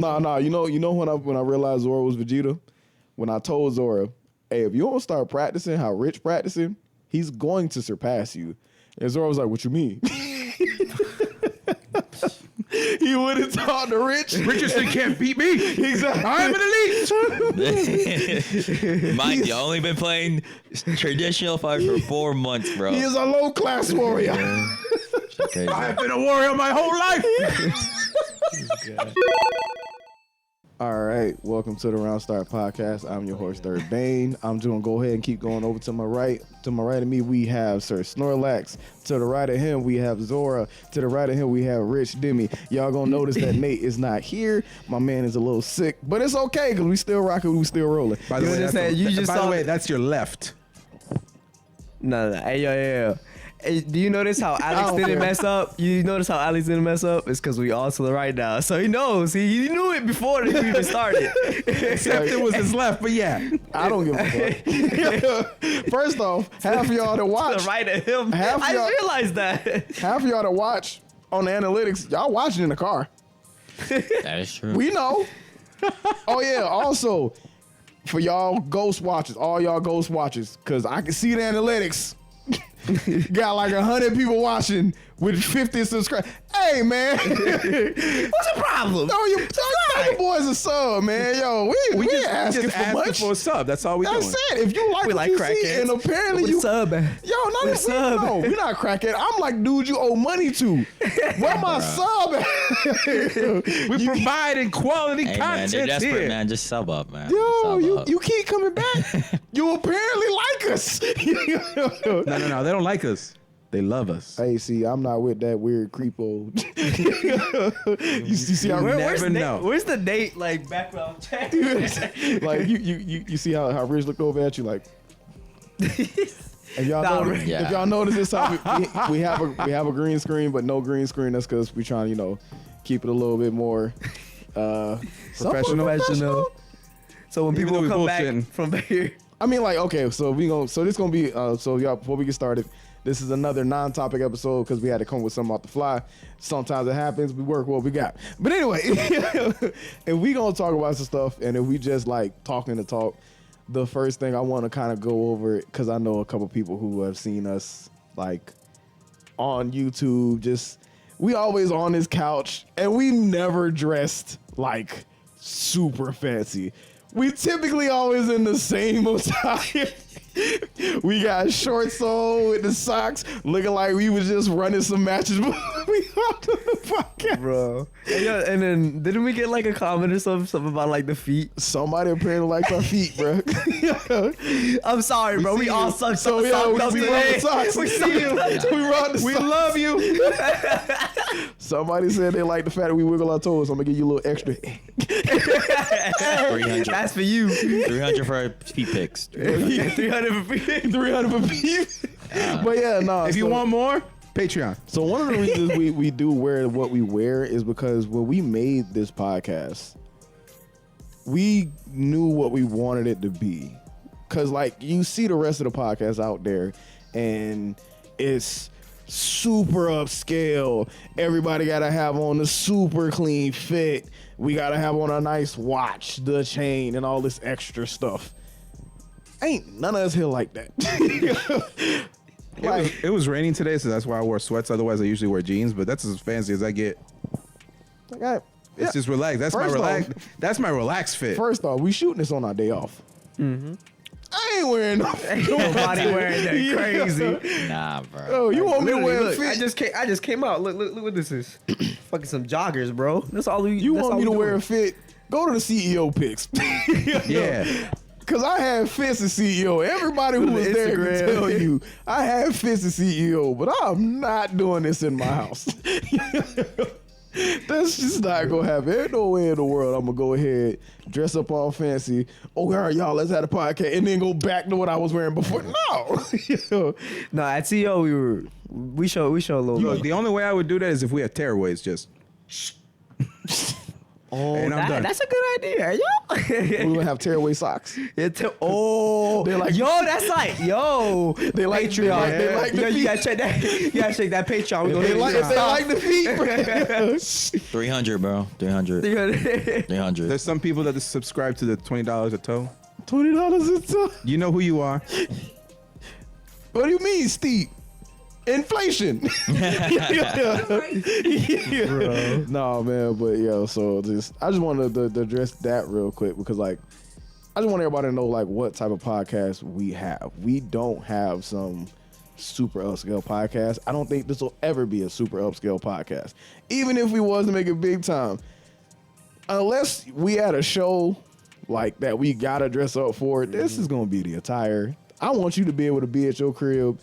Nah. You know when I realized Zora was Vegeta, when I told Zora, hey, if you don't start practicing how Rich practicing, he's going to surpass you. And Zora was like, what you mean? He would have taught the Rich. Richardson can't beat me. Exactly. I'm an elite. Mind you, only been playing traditional fight for 4 months, bro. He is a low class warrior. I've been a warrior my whole life. All right, welcome to the Round Start Podcast. I'm your host, Third Bane. I'm just gonna go ahead and keep going over to my right. To my right of me, we have Sir Snorlax. To the right of him, we have Zora. To the right of him, we have Rich Demi. Y'all gonna notice that Nate is not here. My man is a little sick, but it's okay because we still rocking, we still rolling. By the way, that's your left. No. Hey, yo. Hey, do you notice how Alex didn't mess up? You notice how Alex didn't mess up? It's because we all to the right now. So he knows. He knew it before we even started. Except it was his left, but yeah. I don't give a fuck. First off, half of y'all that watch. To the right of him. I just realized that. Half of y'all that watch on the analytics, y'all watching in the car. That is true. We know. Oh, yeah. Also, for y'all ghost watchers, all y'all ghost watchers, because I can see the analytics. Got like 100 people watching with 50 subscribers. Hey, man. What's the problem? No, you boys a sub, man. Yo, we just asking for much. For a sub. That's all we doing. That's it. If you like crackheads, and apparently you sub. Yo, not a sub. No, we're not crackhead. I'm like, dude, you owe money to. Where my sub at? We providing quality content they're desperate, here. man. Just sub up, man. Yo, you keep coming back. You apparently like us. No. They don't like us. They love us. Hey, see, I'm not with that weird creepo. you see how where's the date like background check? Like you see how Rich looked over at you like. If y'all notice this time we have a green screen, but no green screen. That's because we trying to keep it a little bit more professional. So when people come back from here. I mean, like, okay, so this gonna be so y'all, before we get started, this is another non-topic episode because we had to come with something off the fly. Sometimes it happens. We work what we got. But anyway, and we gonna talk about some stuff, and if we just like talking to talk, the first thing I want to kind of go over it because I know a couple people who have seen us like on YouTube. Just we always on this couch, and we never dressed like super fancy. We typically always in the same attire. We got shorts on with the socks, looking like we was just running some matches before we hopped on the podcast. Bro. And then didn't we get like a comment or something about like the feet? Somebody apparently liked our feet, bro. I'm sorry, bro. We all suck. So yeah, we run the socks. We see you. We run the socks. We love you. Somebody said they like the fact that we wiggle our toes. I'm gonna give you a little extra. 300. That's for you. 300 for our feet pics. 300 for feet. 300 for feet. But yeah, no. If you want more, Patreon. So one of the reasons we do wear what we wear is because when we made this podcast, we knew what we wanted it to be. Cause like you see the rest of the podcast out there, and it's super upscale. Everybody gotta have on the super clean fit. We gotta have on a nice watch, the chain, and all this extra stuff. Ain't none of us here like that. It was raining today, so that's why I wore sweats. Otherwise, I usually wear jeans, but that's as fancy as I get. It's just relaxed. That's my relaxed fit. First off, we shooting this on our day off. Mm-hmm. I ain't wearing no. Nobody wearing that crazy. Nah, bro. Oh, you want me to wear a fit? I just came out. Look what this is. Fucking some joggers, bro. That's all you want me to wear a fit? Go to the CEO pics. Yeah. Cause I have fits as CEO. Everybody who was there can tell you I have fits as CEO, but I'm not doing this in my house. That's just not gonna happen. There's no way in the world I'm gonna go ahead, dress up all fancy. Oh, all right, y'all, let's have a podcast, and then go back to what I was wearing before. No, no. At CEO, we show a little. Look, the only way I would do that is if we had tearaways. Just Oh, And I'm done. that's a good idea, yo. We're gonna have tearaway socks. They're like, yo, that's like, yo, They like Patreon. Yeah. They like the yo, you feet. gotta check that. You gotta check that Patreon. We They like, if they like the feet. 300, bro. 300. 300. There's some people that subscribe to the $20 a toe. $20 a ton. You know who you are. What do you mean, Steve? Inflation. No, man, but yo, so I just wanted to address that real quick because like I just want everybody to know like what type of podcast we have. We don't have some super upscale podcast. I don't think this will ever be a super upscale podcast. Even if we was to make it big time. Unless we had a show like that we gotta dress up for, this is gonna be the attire. I want you to be able to be at your crib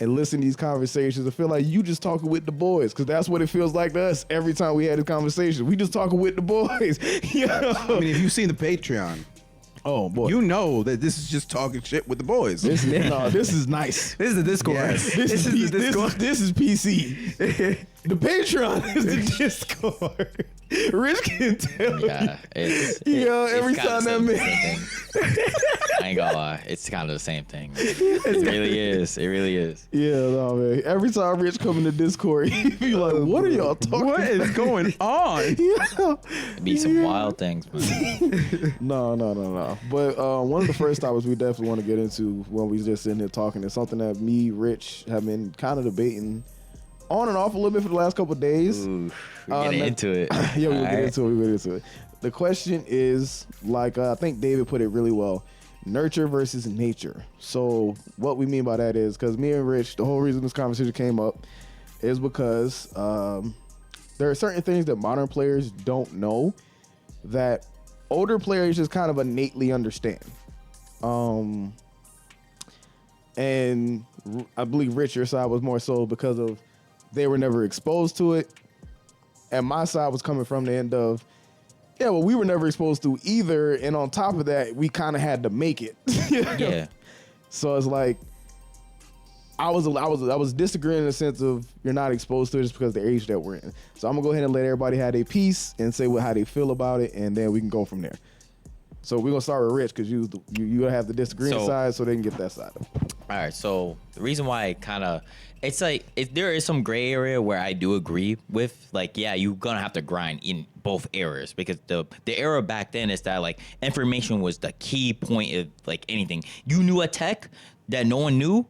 and listen to these conversations and feel like you just talking with the boys, because that's what it feels like to us every time we had a conversation. We just talking with the boys. You know? I mean, if you've seen the Patreon, Oh boy, you know that this is just talking shit with the boys. this is nice. This is the Discord. Yes. This is PC. The Patreon is the Discord. Rich can tell Yeah, you. Yo, every kinda time that the man. same thing. I ain't gonna lie, it's kind of the same thing. It really is. It really is. Yeah, no man. Every time Rich come in the Discord, he be like, "What are y'all talking? What is going on? Yeah. It'd be some wild things, man. No. But one of the first topics we definitely want to get into when we just sitting here talking is something that me, Rich, have been kind of debating on and off a little bit for the last couple of days. Ooh, we're getting into it. Yeah, we'll get Alright. into it. The question is, like, I think David put it really well, nurture versus nature. So what we mean by that is, because me and Rich, the whole reason this conversation came up is because there are certain things that modern players don't know that older players just kind of innately understand. And I believe Rich, your side was more so because of they were never exposed to it. And my side was coming from the end of, yeah, well, we were never exposed to either. And on top of that, we kind of had to make it. Yeah. So it's like, I was disagreeing in the sense of you're not exposed to it just because of the age that we're in. So I'm gonna go ahead and let everybody have their piece and say how they feel about it, and then we can go from there. So we're gonna start with Rich because you have the disagreeing side, so they can get that side. All right, so the reason why I kind of, it's like, there is some gray area where I do agree with, like, yeah, you're gonna have to grind in both eras, because the era back then is that, like, information was the key point of, like, anything. You knew a tech that no one knew,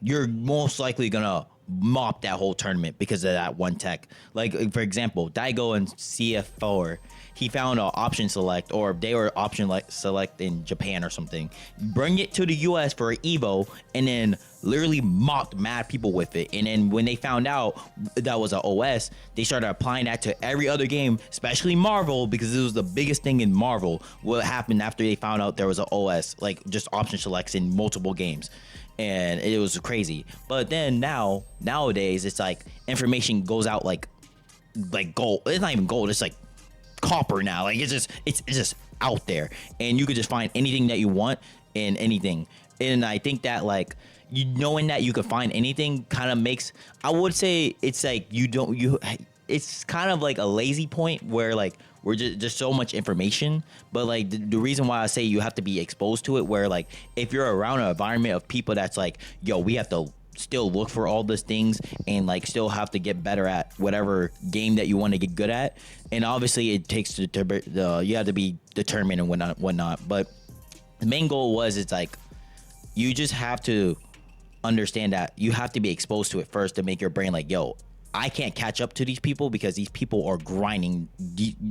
you're most likely gonna mop that whole tournament because of that one tech. Like, for example, Daigo in CF4, he found an option select, or they were option select in Japan or something. Bring it to the US for an Evo, and then literally mocked mad people with it. And then when they found out that was an OS, they started applying that to every other game, especially Marvel, because it was the biggest thing in Marvel. What happened after they found out there was an OS, like just option selects in multiple games. And it was crazy. But then nowadays, it's like information goes out like gold. It's not even gold. It's like copper now. Like it's just out there, and you could just find anything that you want in anything. And I think that, like, you knowing that you could find anything kind of makes, I would say it's like it's kind of like a lazy point where, like, we're just so much information. But like the reason why I say you have to be exposed to it, where like if you're around an environment of people that's like, yo, we have to still look for all these things and like still have to get better at whatever game that you want to get good at. And obviously it takes you have to be determined and whatnot. But the main goal it's like, you just have to understand that you have to be exposed to it first to make your brain like, yo, I can't catch up to these people because these people are grinding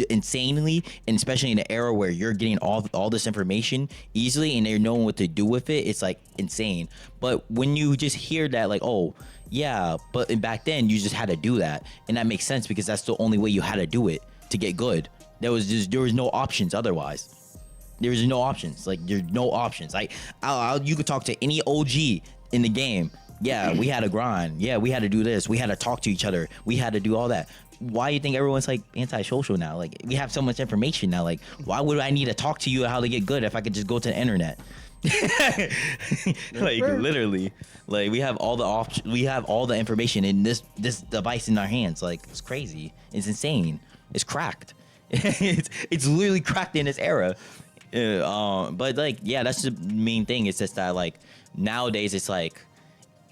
insanely, and especially in the era where you're getting all this information easily and they're knowing what to do with it. It's like insane. But when you just hear that, like, oh yeah, but back then you just had to do that, and that makes sense because that's the only way you had to do it to get good. There was no options otherwise. There's no options. Like, there's no options. Like, you could talk to any OG in the game. Yeah, we had to grind. Yeah, we had to do this. We had to talk to each other. We had to do all that. Why do you think everyone's like antisocial now? Like, we have so much information now. Like, why would I need to talk to you how to get good if I could just go to the internet? Like, literally, like, we have all the options. We have all the information in this device in our hands. Like, it's crazy. It's insane. It's cracked. it's literally cracked in this era. But like, yeah, that's the main thing. It's just that like nowadays it's like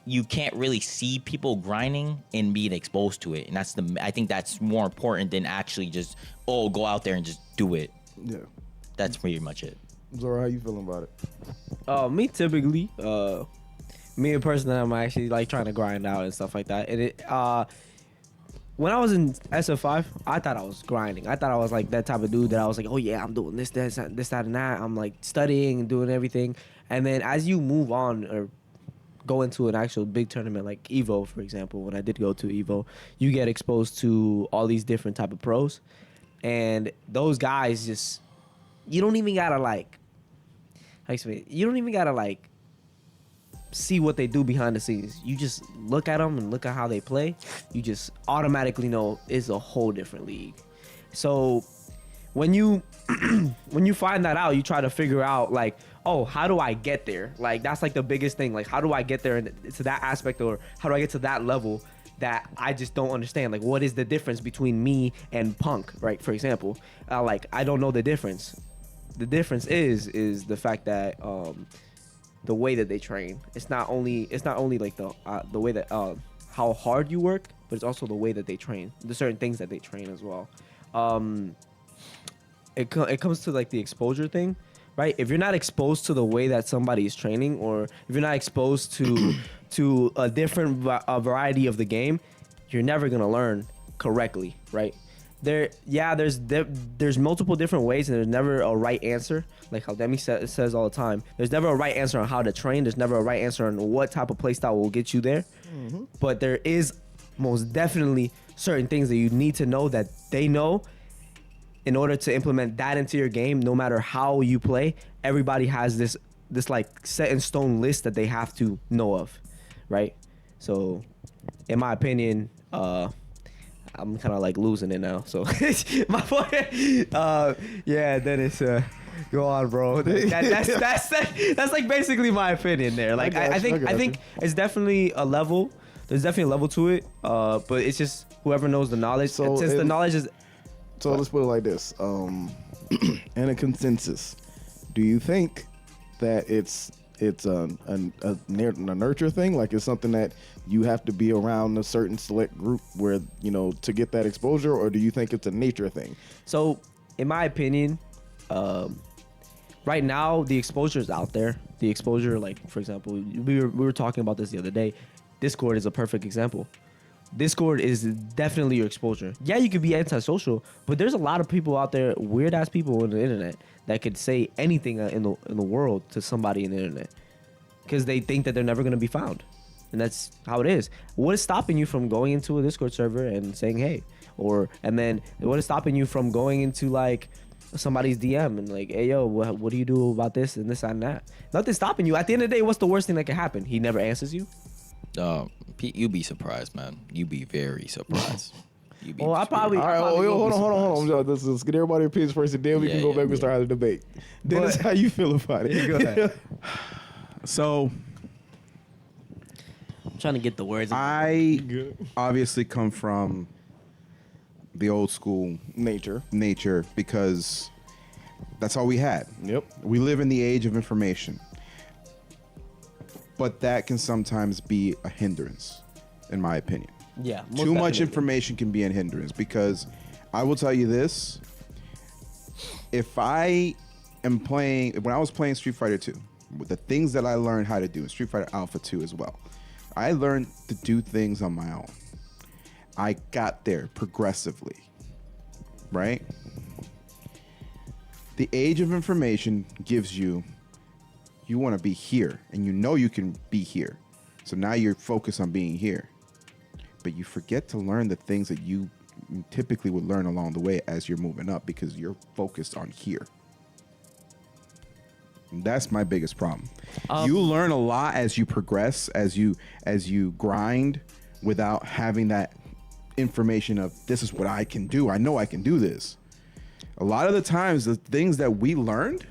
you can't really see people grinding and being exposed to it, and I think that's more important than actually just go out there and just do it. Yeah. That's pretty much it. Zora, how you feeling about it? Me typically, me a person that I'm actually like trying to grind out and stuff like that. And when I was in SF5, I thought I was grinding. I thought I was like that type of dude that I was like, oh yeah, I'm doing this, that, and that. I'm like studying and doing everything. And then as you move on or go into an actual big tournament like Evo, for example, when I did go to Evo, you get exposed to all these different type of pros. And those guys just, you don't even gotta like, you don't even gotta like see what they do behind the scenes. You just look at them and look at how they play. You just automatically know it's a whole different league. So when you when you find that out, you try to figure out like, oh, how do I get there? Like that's like the biggest thing. Like how do I get there to that aspect, or how do I get to that level that I just don't understand? Like what is the difference between me and Punk, right? For example, like I don't know the difference. The difference is the fact that the way that they train. It's not only like the way that how hard you work, but it's also the way that they train. There's certain things that they train as well. It comes to like the exposure thing, right? If you're not exposed to the way that somebody is training, or if you're not exposed to a different variety of the game, you're never gonna learn correctly, right? There's multiple different ways, and there's never a right answer. Like how Demi says all the time, there's never a right answer on how to train. There's never a right answer on what type of playstyle will get you there. Mm-hmm. But there is most definitely certain things that you need to know that they know in order to implement that into your game. No matter how you play, everybody has this like set in stone list that they have to know of, right? So, in my opinion, I'm kind of like losing it now. So my point, yeah, Dennis, go on, bro. That's like basically my opinion there. Like I think it's definitely a level. There's definitely a level to it. But it's just whoever knows the knowledge. So since the knowledge is. So let's put it like this. In a consensus, do you think that it's a nurture thing? Like it's something that you have to be around a certain select group where, to get that exposure, or do you think it's a nature thing? So in my opinion, right now the exposure is out there. The exposure, like for example, we were talking about this the other day. Discord is a perfect example. Discord is definitely your exposure. Yeah, you could be antisocial, but there's a lot of people out there, weird ass people on the internet, that could say anything in the world to somebody in the internet because they think that they're never gonna be found, and that's how it is. What is stopping you from going into a Discord server and saying hey, and then what is stopping you from going into like somebody's DM and like, hey yo, what do you do about this and this and that? Nothing's stopping you. At the end of the day, what's the worst thing that can happen? He never answers you. You'd be surprised, man. You'd be very surprised. I probably. All right, hold on. Let's get everybody opinions first, and then we can go back and start the debate. Dennis, how you feel about it? Go ahead. So, I'm trying to get the words. I obviously come from the old school nature because that's all we had. Yep. We live in the age of information. But that can sometimes be a hindrance, in my opinion. Yeah. Too much information can be a hindrance, because I will tell you this. If I am playing, when I was playing Street Fighter 2, with the things that I learned how to do in Street Fighter Alpha 2 as well, I learned to do things on my own. I got there progressively, right? The age of information gives you want to be here, and you can be here. So now you're focused on being here. But you forget to learn the things that you typically would learn along the way as you're moving up, because you're focused on here. And that's my biggest problem. You learn a lot as you progress, as you grind, without having that information of, this is what I can do. I know I can do this. A lot of the times, the things that we learned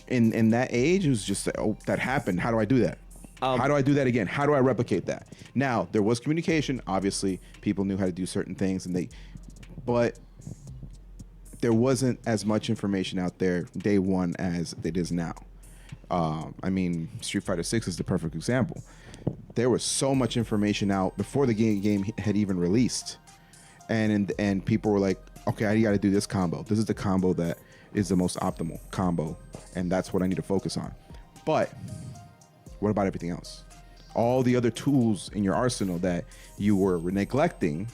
in that age, it was just, oh, that happened. How do I do that? How do I do that again? How do I replicate that? Now, there was communication. Obviously, people knew how to do certain things, but there wasn't as much information out there day one as it is now. I mean, Street Fighter 6 is the perfect example. There was so much information out before the game had even released, and people were like, okay, I got to do this combo. This is the combo that is the most optimal combo, and that's what I need to focus on. But what about everything else? All the other tools in your arsenal that you were neglecting,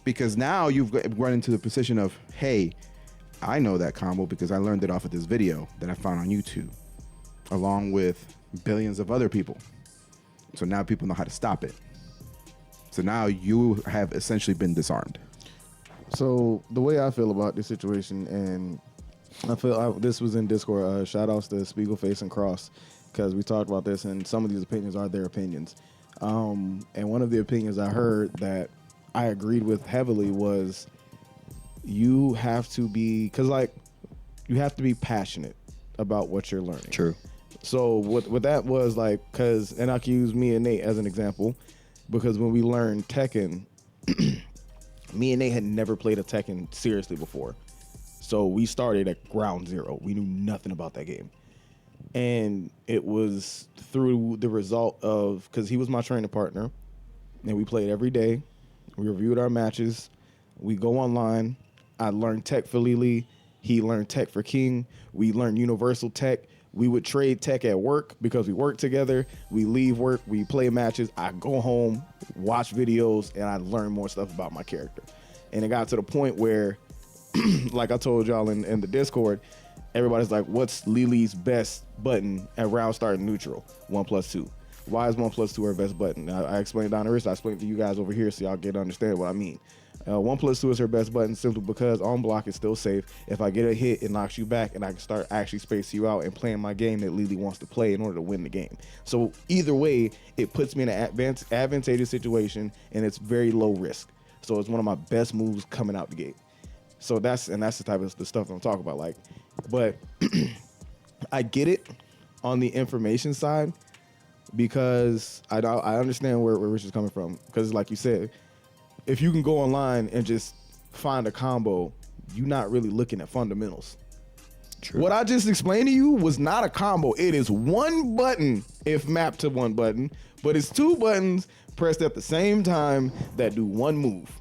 because now you've run into the position of, hey, I know that combo because I learned it off of this video that I found on YouTube, along with billions of other people. So now people know how to stop it. So now you have essentially been disarmed. So the way I feel about this situation, and this was in Discord. Shout outs to Spiegelface and Cross, because we talked about this, and some of these opinions are their opinions. And one of the opinions I heard that I agreed with heavily was you have to be, you have to be passionate about what you're learning. True. So what that was like, and I can use me and Nate as an example, because when we learned Tekken, me and Nate had never played a Tekken seriously before. So we started at ground zero. We knew nothing about that game. And it was through the result of, because he was my training partner, and we played every day. We reviewed our matches. We go online. I learned tech for Lily. He learned tech for King. We learned universal tech. We would trade tech at work because we work together. We leave work. We play matches. I go home, watch videos, and I learn more stuff about my character. And it got to the point where, like I told y'all in the Discord, everybody's like, what's Lily's best button at round start and neutral? 1+2. Why is 1+2 her best button? I explained it down the wrist. I explained it to you guys over here so y'all get to understand what I mean. 1+2 is her best button simply because on block is still safe. If I get a hit, it knocks you back, and I can start actually spacing you out and playing my game that Lily wants to play in order to win the game. So either way, it puts me in an advantageous situation, and it's very low risk. So it's one of my best moves coming out the gate. So that's the type of the stuff I'm talking about. Like, but I get it on the information side, because I understand where Rich is coming from. Because like you said, if you can go online and just find a combo, you're not really looking at fundamentals. True. What I just explained to you was not a combo. It is one button if mapped to one button, but it's two buttons pressed at the same time that do one move.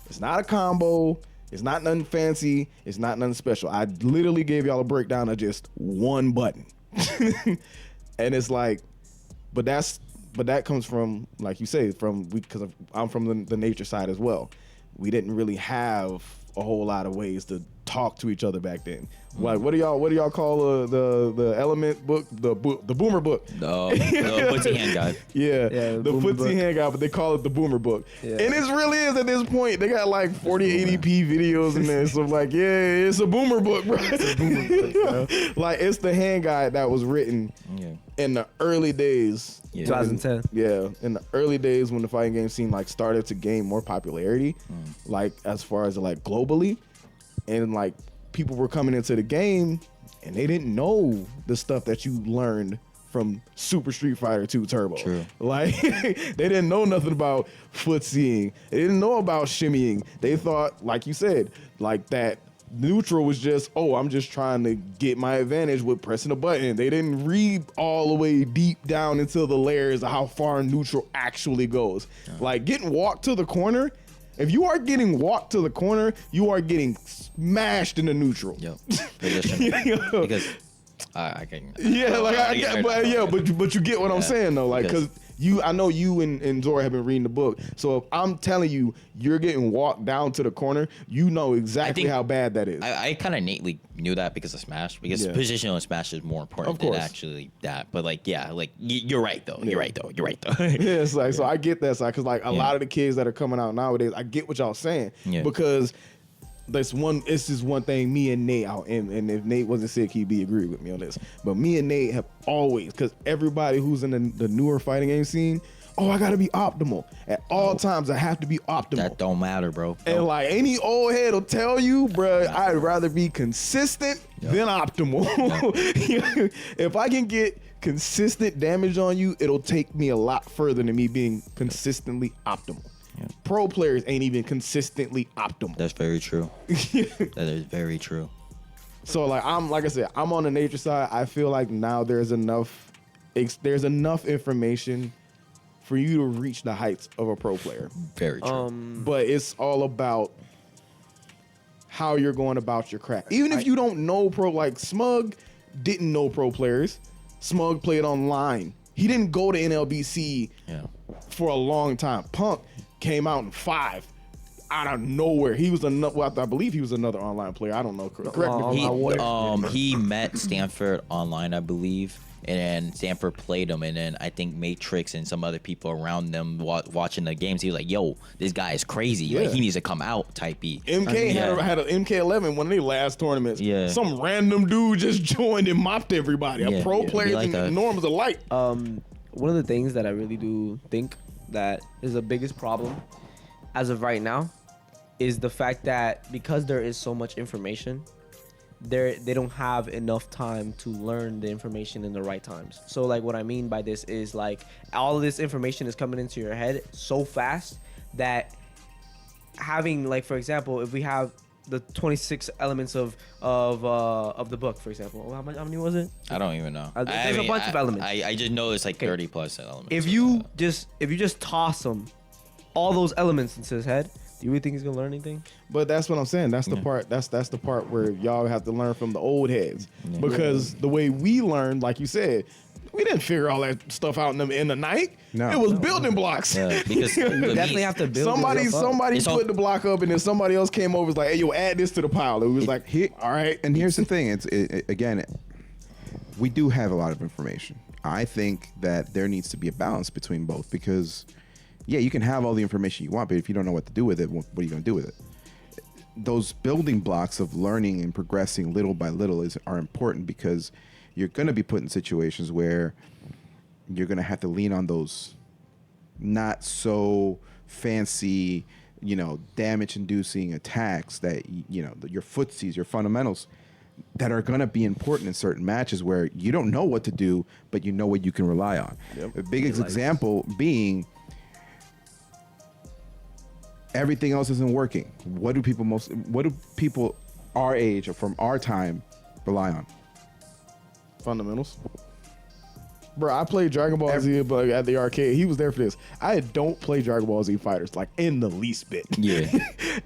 It's not a combo. It's not nothing fancy. It's not nothing special. I literally gave y'all a breakdown of just one button. And it's like, but that comes from, like you say, because I'm from the nature side as well. We didn't really have a whole lot of ways to talk to each other back then. Like, what do y'all call the element book, the boomer book? The footsie hand guide. Yeah, the footsie hand guide, but they call it the boomer book. Yeah. And it really is at this point. They got like 4080p videos in there. So like, yeah, it's a boomer book, bro. It's a boomer book, bro. Like, it's the hand guide that was written in the early days. Yeah. 2010. Yeah, in the early days when the fighting game scene like started to gain more popularity, like as far as like globally, and like people were coming into the game and they didn't know the stuff that you learned from Super Street Fighter 2 Turbo. True. Like they didn't know nothing about footseeing. They didn't know about shimmying. They thought, like you said, like that neutral was just, oh, I'm just trying to get my advantage with pressing a button. They didn't read all the way deep down into the layers of how far neutral actually goes. Like getting walked to the corner. If you are getting walked to the corner, you are getting smashed in the neutral. Yep. Because I can. Yeah, like I get, but you get what I'm saying though, like because I know you and Zora have been reading the book, so if I'm telling you you're getting walked down to the corner, you know exactly how bad that is. I kind of innately knew that because of Smash, because positional Smash is more important than actually that. But like, you're right though. You're right though. Yeah, it's like so I get that side because like a lot of the kids that are coming out nowadays, I get what y'all saying because. It's just one thing me and Nate out, and if Nate wasn't sick, he'd be agree with me on this. But me and Nate have always, because everybody who's in the newer fighting game scene, I gotta be optimal at all times. I have to be optimal. That don't matter, bro. And like any old head will tell you, bro, I'd rather be consistent than optimal. If I can get consistent damage on you, it'll take me a lot further than me being consistently optimal. Pro players ain't even consistently optimal. That's very true. That is very true. So like I said, I'm on the nature side. I feel like now there's enough information for you to reach the heights of a pro player. Very true. But it's all about how you're going about your craft. Even if you don't know pro, like Smug didn't know pro players. Smug played online. He didn't go to NLBC for a long time. Punk came out in 5 out of nowhere. He was another. Well, I believe he was another online player. I don't know. Correct me if I'm wrong. He met Stanford online, I believe, and then Stanford played him, and then I think Matrix and some other people around them watching the games. He was like, "Yo, this guy is crazy. Like he needs to come out." Type B. MK had an MK11 one of their last tournaments. Yeah. Some random dude just joined and mopped everybody. A pro player like and norms alike. One of the things that I really do think that is the biggest problem as of right now is the fact that because there is so much information, they don't have enough time to learn the information in the right times. So like what I mean by this is like all of this information is coming into your head so fast that having, like, for example, if we have the 26 elements of the book, for example, how many was it? I don't even know. There's a bunch of elements. I just know it's like 30 plus elements. If you just toss them, all those elements into his head, do you really think he's gonna learn anything? But that's what I'm saying. That's the part. That's the part where y'all have to learn from the old heads, because the way we learned, like you said, we didn't figure all that stuff out in the night. No. It was building blocks. Yeah, because You definitely have to build. Somebody put the block up, and then somebody else came over and was like, "Hey, yo, add this to the pile." It was like, all right. And here's the thing: again, we do have a lot of information. I think that there needs to be a balance between both, because, yeah, you can have all the information you want, but if you don't know what to do with it, what are you going to do with it? Those building blocks of learning and progressing little by little are important, because you're going to be put in situations where you're going to have to lean on those not so fancy, damage-inducing attacks that, your footsies, your fundamentals, that are going to be important in certain matches where you don't know what to do, but you know what you can rely on. Yep. A big example being everything else isn't working. What do people our age or from our time rely on? Fundamentals. Bro, I played Dragon Ball Z but at the arcade. He was there for this. I don't play Dragon Ball Z Fighters, like, in the least bit. Yeah.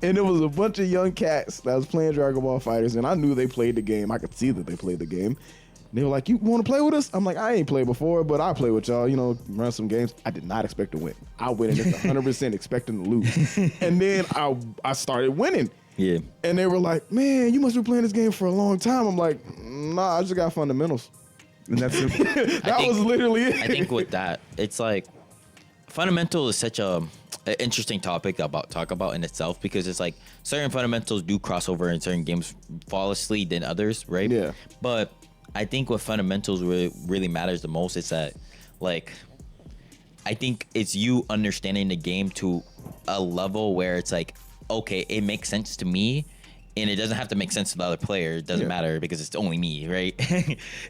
And there was a bunch of young cats that was playing Dragon Ball Fighters, and I knew they played the game. I could see that they played the game. They were like, "You want to play with us?" I'm like, "I ain't played before, but I'll play with y'all, run some games." I did not expect to win. I went in at 100% expecting to lose. And then I started winning. Yeah. And they were like, "Man, you must be playing this game for a long time." I'm like, "Nah, I just got fundamentals." And that's That was literally it. I think with that, it's like fundamental is such an interesting topic talk about in itself, because it's like certain fundamentals do cross over in certain games flawlessly than others, right? Yeah. But I think what fundamentals really matters the most is that, like, I think it's you understanding the game to a level where it's like, okay, it makes sense to me, and it doesn't have to make sense to the other player. It doesn't matter, because it's only me, right?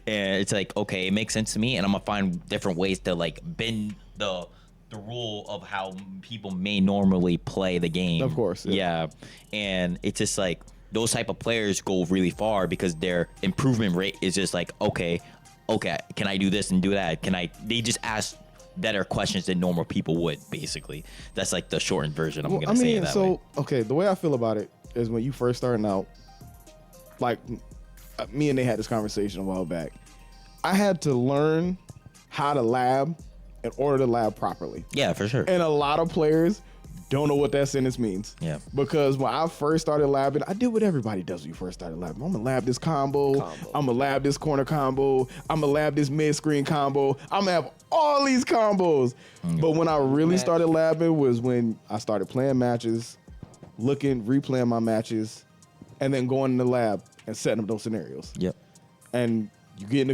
And it's like, okay, it makes sense to me, and I'm gonna find different ways to, like, bend the rule of how people may normally play the game. Of course, yeah. And it's just like those type of players go really far because their improvement rate is just like, okay, can I do this and do that? They just ask better questions than normal people would, basically. That's like the shortened version. I'm gonna say it that way. Okay, the way I feel about it is when you first starting out, like, me and they had this conversation a while back. I had to learn how to lab in order to lab properly. Yeah, for sure. And a lot of players don't know what that sentence means. Yeah. Because when I first started labbing, I did what everybody does when you first started labbing. I'm gonna lab this combo. I'm gonna lab this corner combo. I'm gonna lab this mid-screen combo. I'm gonna have all these combos. But when I really started labbing was when I started playing matches, replaying my matches, and then going in the lab and setting up those scenarios. Yep. And you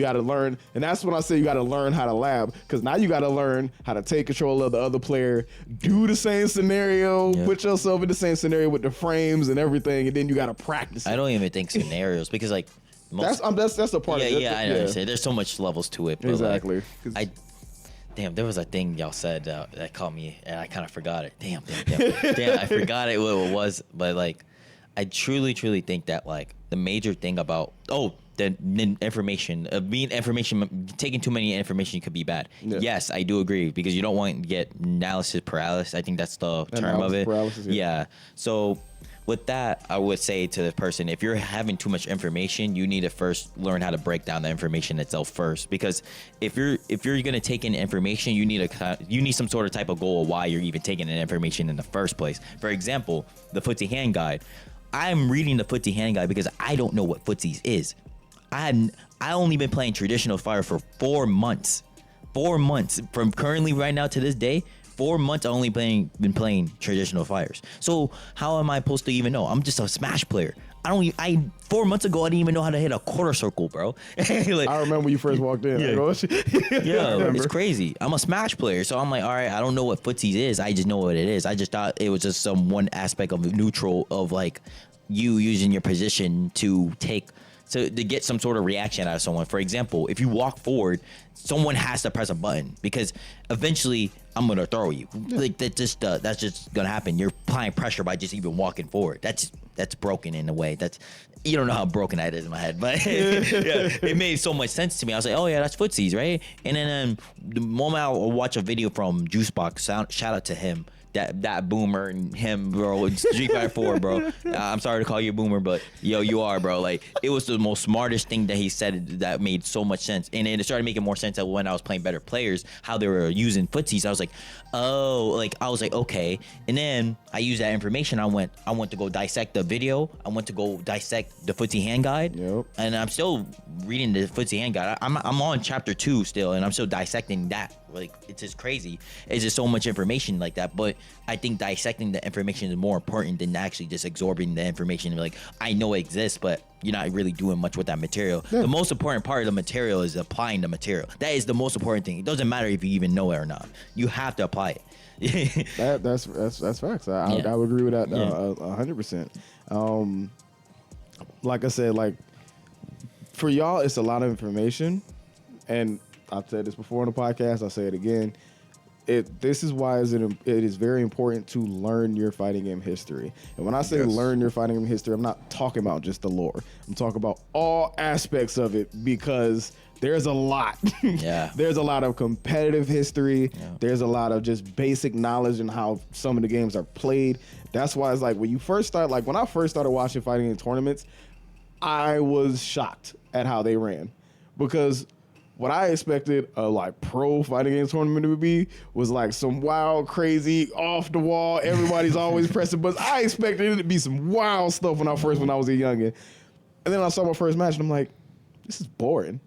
got to learn, and that's when I say you got to learn how to lab, because now you got to learn how to take control of the other player, do the same scenario, put yourself in the same scenario with the frames and everything, and then you got to practice it. I don't even think scenarios, because like that's the part. Yeah, I understand. There's so much levels to it. But exactly. Like, Damn, there was a thing y'all said that caught me, and I kind of forgot it. Damn, I forgot it what it was. But like, I truly think that like the major thing about the information taking too many information could be bad. Yeah. Yes, I do agree, because you don't want to get analysis paralysis. I think that's the term of it. Paralysis, yeah. So with that, I would say to the person, if you're having too much information, you need to first learn how to break down the information itself first. Because if you're gonna take in information, you need some sort of type of goal of why you're even taking in information in the first place. For example, the footsie hand guide. I'm reading the footsie hand guide because I don't know what footsies is. I only been playing traditional fire for 4 months. 4 months from currently right now to this day. 4 months I only been playing traditional fires. So how am I supposed to even know? I'm just a Smash player. 4 months ago I didn't even know how to hit a quarter circle, bro. Like, I remember when you first walked in. Yeah, it's crazy. I'm a Smash player, so I'm like, all right, I don't know what footsies is. I just know what it is. I just thought it was just some one aspect of neutral of like you using your position to get some sort of reaction out of someone. For example, if you walk forward, someone has to press a button, because eventually I'm gonna throw you. Like that's just gonna happen. You're applying pressure by just even walking forward. That's broken in a way. You don't know how broken that is in my head, but it made so much sense to me. I was like, oh yeah, that's footsies, right? And then the moment I watch a video from Juicebox, shout out to him. That boomer and him, bro. Street Fighter 4, bro. I'm sorry to call you a boomer, but yo, you are, bro. Like, it was the most smartest thing that he said that made so much sense. And it started making more sense when I was playing better players, how they were using footsies. I was like, okay. And then I used that information. I went to go dissect the video. I went to go dissect the footsie hand guide. Yep. And I'm still reading the footsie hand guide. I'm on chapter 2 still, and I'm still dissecting that. Like, it's just crazy. It's just so much information like that. But I think dissecting the information is more important than actually just absorbing the information. Like, I know it exists, but you're not really doing much with that material. Yeah. The most important part of the material is applying the material. That is the most important thing. It doesn't matter if you even know it or not. You have to apply it. That's facts. I would agree with that 100%. Like I said, like, for y'all, it's a lot of information, and I've said this before on the podcast. I'll say it again. This is why it is very important to learn your fighting game history. And when I say learn your fighting game history, I'm not talking about just the lore. I'm talking about all aspects of it, because there's a lot. Yeah. There's a lot of competitive history. Yeah. There's a lot of just basic knowledge and how some of the games are played. That's why it's like when I first started watching fighting game tournaments, I was shocked at how they ran, because what I expected a like pro fighting game tournament to be was like some wild, crazy, off the wall. Everybody's always pressing buttons. I expected it to be some wild stuff when I was a youngin'. And then I saw my first match and I'm like, this is boring.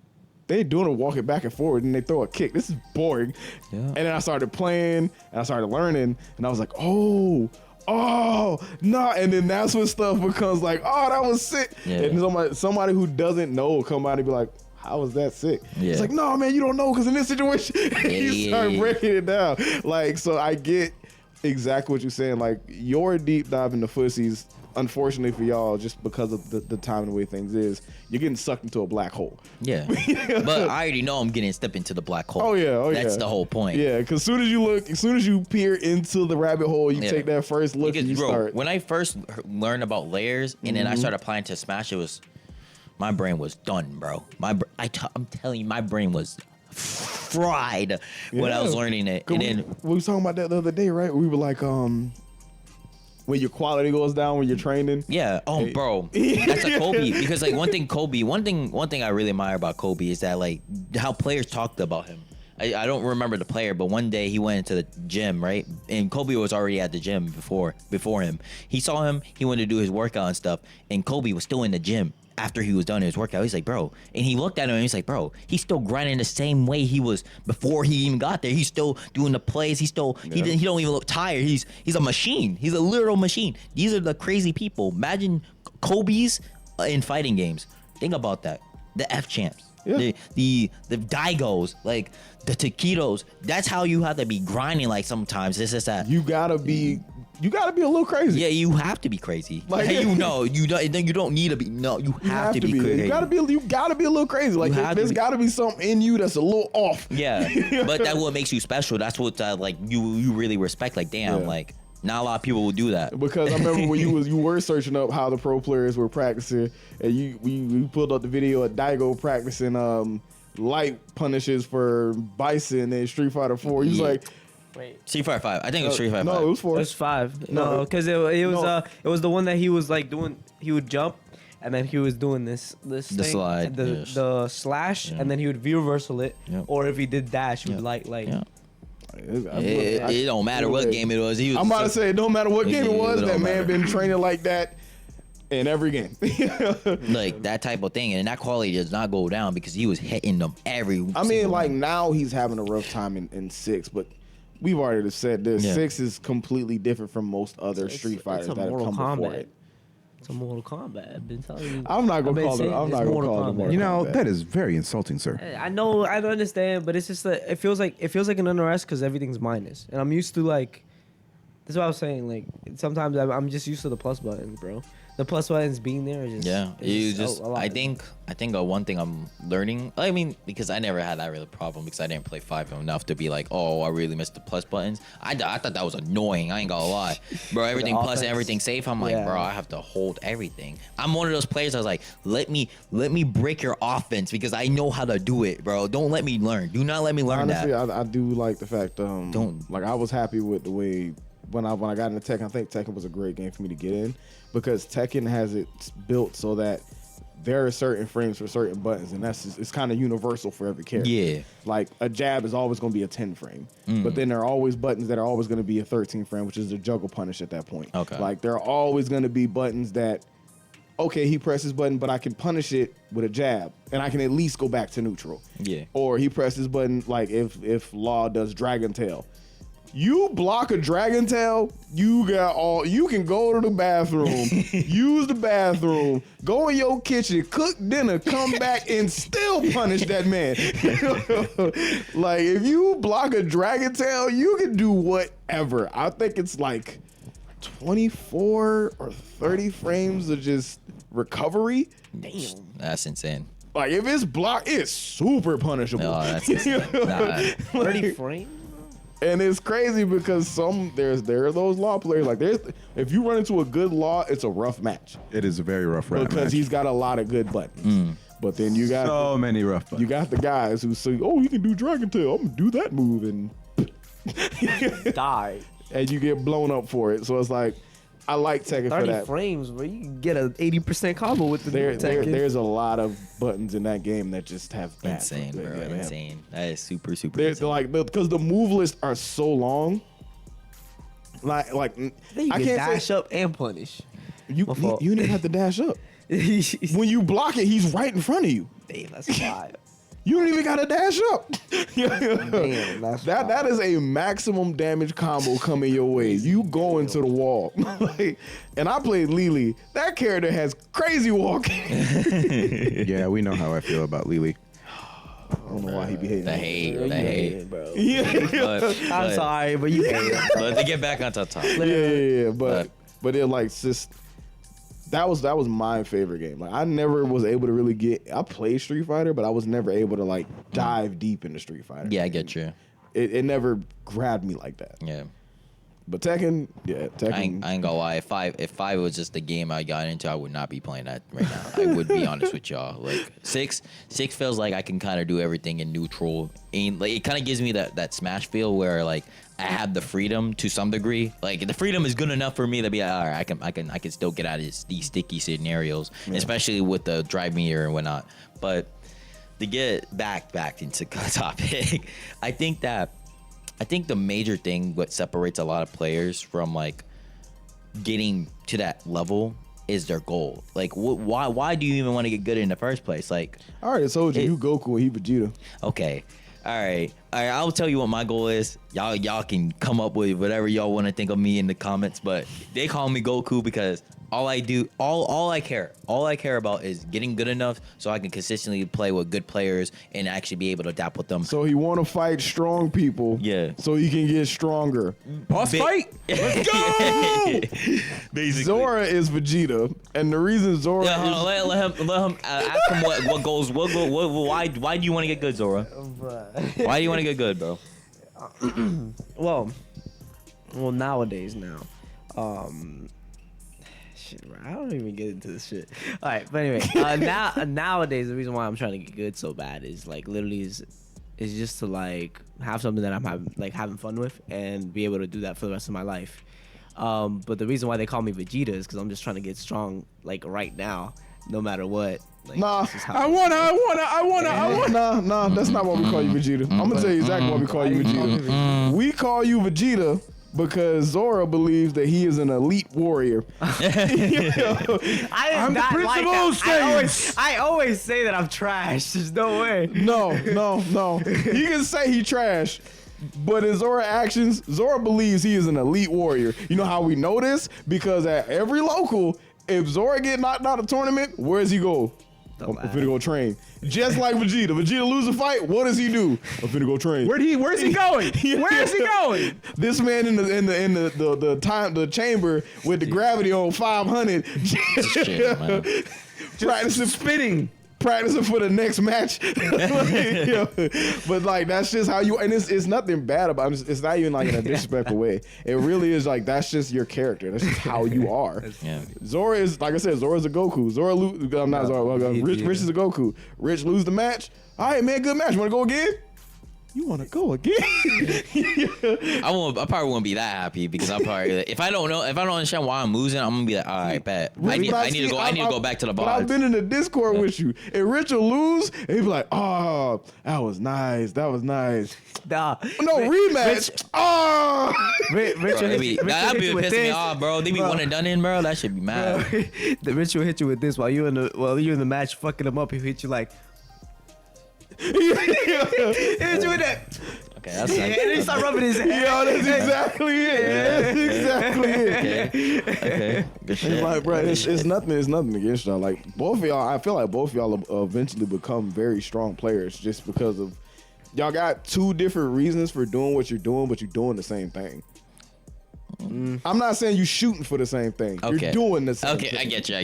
They doing a walking back and forward and they throw a kick. This is boring. Yeah. And then I started playing and I started learning and I was like, oh, no. And then that's when stuff becomes like, oh, that was sick. Yeah. And somebody who doesn't know will come out and be like, how was that sick? Yeah. It's like, no, man, you don't know, because in this situation, you start breaking it down. Like, so I get exactly what you're saying. Like, your deep dive into footsies, unfortunately for y'all, just because of the time and the way things is, you're getting sucked into a black hole. Yeah. But I already know I'm getting stepped into the black hole. Oh, yeah. That's the whole point. Yeah, because as soon as you peer into the rabbit hole, you take that first look and you start. When I first learned about layers and then I started applying to Smash, my brain was done, bro. I'm telling you, my brain was fried when I was learning it. And then we were talking about that the other day, right? We were like, when your quality goes down when you're training. Yeah. Oh, hey. Bro, that's a Kobe. Because like one thing I really admire about Kobe is that like how players talked about him. I don't remember the player, but one day he went into the gym, right? And Kobe was already at the gym before him. He saw him. He wanted to do his workout and stuff, and Kobe was still in the gym after he was done his workout. He's like, bro. And he looked at him and he's like, bro, he's still grinding the same way he was before he even got there. He's still doing the plays. He don't even look tired. He's a machine. He's a literal machine. These are the crazy people. Imagine Kobe's in fighting games. Think about that. The F champs. Yeah. The Daigos, like the taquitos. That's how you have to be grinding. Like sometimes this is that. You gotta be you gotta be a little crazy. Yeah, you have to be crazy. Like- Like, you don't need to be. No, you have to be crazy. You gotta be a little crazy. Like have to there's be. gotta be something in you that's a little off. Yeah, but that's what makes you special. That's what like you really respect. Like, damn, Yeah. like not a lot of people will do that. Because I remember when you were searching up how the pro players were practicing, and we pulled up the video of Daigo practicing light punishes for Bison in Street Fighter 4. He's Yeah. like, Wait. Street Fighter 5. I think it was Street Fighter 5. no, it was 4. It was 5. No, No, because it was the one that he was like doing. He would jump, and then he was doing this The thing, slide, the, yes. the slash, and then he would V reversal it, Yeah. or if he did dash, he would like. Yeah. I- It don't matter what game it was. He was I'm about to say, it don't matter what game it was, It that don't man matter. been training like that in every game. like that type of thing, and that quality does not go down because he was hitting them every. I mean, single like one. now he's having a rough time in 6, but we've already said this. Yeah. 6 is completely different from most other It's- Street it's Fighters a that have Mortal come before Kombat. it. It's a Mortal Kombat. I've been telling you. I'm not I've gonna been call it. saying I'm it's not gonna Mortal call it Kombat. Mortal You know, Kombat. that is very insulting, sir. I know, I don't understand, but it's just it feels like an unrest because everything's minus, and I'm used to like. That's what I was saying. Like sometimes I'm just used to the plus buttons, bro. The plus buttons being there is just Yeah, you is just. a lot. I think one thing I'm learning. I mean, because I never had that really problem because I didn't play 5 enough to be like, oh, I really missed the plus buttons. I thought that was annoying. I ain't gonna lie, bro. Everything plus and offense. everything safe. I'm like, Yeah. bro, I have to hold everything. I'm one of those players. I was like, let me break your offense because I know how to do it, bro. Don't let me learn. Do not let me learn Honestly, that. I do like the fact. Don't. Like I was happy with the way when I got into Tekken. I think Tekken was a great game for me to get in because Tekken has it built so that there are certain frames for certain buttons, and it's kind of universal for every character. Yeah. Like a jab is always going to be a 10 frame, but then there are always buttons that are always going to be a 13 frame, which is the juggle punish at that point. Okay. Like there are always going to be buttons that, okay, he presses button, but I can punish it with a jab, and I can at least go back to neutral. Yeah. Or he presses button like if Law does Dragon Tail. You block a Dragon Tail, you can go to the bathroom, use the bathroom, go in your kitchen, cook dinner, come back and still punish that man. Like if you block a Dragon Tail, you can do whatever. I think it's like 24 or 30 frames of just recovery. damn. That's insane. Like if it's blocked, it's super punishable. No, that's insane. Nah. 30 frames. And it's crazy because there are those Law players like if you run into a good Law, it's a rough match It is a very rough round because match. he's got a lot of good buttons. But then you got So many rough buttons. you got the guys who say, "Oh, you can do Dragon Tail. I'm gonna do that move," and Die. and you get blown up for it. So it's like I like Tekken for 30 that. frames, bro. You can get an 80% combo with the Tekken. There's a lot of buttons in that game that just have bad. Insane, bro. Yeah, they have- Insane. That is super They're insane. like because the move lists are so long. Like Then you I can can't dash say up and punish. you My fault. didn't have to dash up. Damn, When you block it, he's right in front of you. that's wild. You don't even gotta dash up. Damn, that's that is a maximum damage combo coming your way. You go into the wall. Like, and I played Lily. That character has crazy walking. Yeah, we know how I feel about Lily. I don't know why he be hating. The on hate, her. the hate. bro. Yeah. I'm sorry, but you hate it. But to get back onto top. Yeah. But it like it's just that was my favorite game. Like I never was able to really I played Street Fighter, but I was never able to like dive deep into Street Fighter. Yeah, I get you. It never grabbed me like that. Yeah. But Tekken, yeah, Tekken. I ain't gonna lie. If five was just the game I got into, I would not be playing that right now. I would be honest with y'all. Like six feels like I can kind of do everything in neutral. And like it kind of gives me that Smash feel where like I have the freedom to some degree. Like the freedom is good enough for me to be like, all right, I can still get out of these sticky scenarios, especially with the drive meter and whatnot. But to get back into the topic, I think the major thing what separates a lot of players from like getting to that level is their goal. Like, why do you even want to get good in the first place? Like, I already told you, you Goku and he Vegeta. okay, all right, I'll tell you what my goal is. Y'all can come up with whatever y'all want to think of me in the comments, but they call me Goku because all I care about is getting good enough so I can consistently play with good players and actually be able to adapt with them. So he want to fight strong people. Yeah. So he can get stronger. Boss fight. Let's go. Basically. Zora is Vegeta, and the reason Zora Yeah, hold is on, let him ask him what goals. Why do you want to get good, Zora? Why do you want to get good, bro? Well, nowadays now, shit, bro, I don't even get into this shit. All right, but anyway, nowadays the reason why I'm trying to get good so bad is like literally is just to like have something that I'm having fun with and be able to do that for the rest of my life. But the reason why they call me Vegeta is because I'm just trying to get strong like right now, no matter what. Like, nah. this is how I wanna. Nah, that's not what we call you, Vegeta. I'm gonna tell you exactly why we call you Vegeta. We call you Vegeta because Zora believes that he is an elite warrior. I'm the Prince of all Saiyans. I always say that I'm trash. There's no way. No. He can say he trash, but in Zora actions, Zora believes he is an elite warrior. You know how we know this? Because at every local, if Zora get knocked out of tournament, where does he go? I'm finna go train. Just like Vegeta. Vegeta lose a fight, what does he do? I'm finna go train. Where's he going? Where is he going? This man in the chamber with the gravity on 500, Shit, man. practicing Spinning. practicing for the next match. But like that's just how you, and it's nothing bad about it. It's not even like in a disrespectful way. It really is like that's just your character. That's just how you are. Yeah. Zora is, like I said, Zora's a Goku. I'm not Zora. Rich is a Goku. Rich lose the match. All right, man, good match. Want to go again? You want to go again? I probably won't be that happy because I'm probably if I don't understand why I'm losing, I'm gonna be like, all right, bet. I need to go back to the But bar. I've been in the Discord with you, and Rich will lose, and he'll be like, "Oh, that was nice. That was nice." Nah. No rematch. Oh, Rich will Bro, hit you that'd be with pissing me this. off, bro. They be one and done in, bro. That should be mad. The Rich will hit you with this while you're in the match fucking him up. He'll hit you like. He'll hit you with that. Okay, that's And then he start rubbing his head. yo, that's exactly it. That's exactly it. okay. Good shit. It's like, bro, it's nothing against y'all. Like both of y'all, I feel like both of y'all will eventually become very strong players just because of y'all got two different reasons for doing what you're doing, but you're doing the same thing. I'm not saying you shooting for the same thing. Okay. You're doing the same thing. Okay, I get you.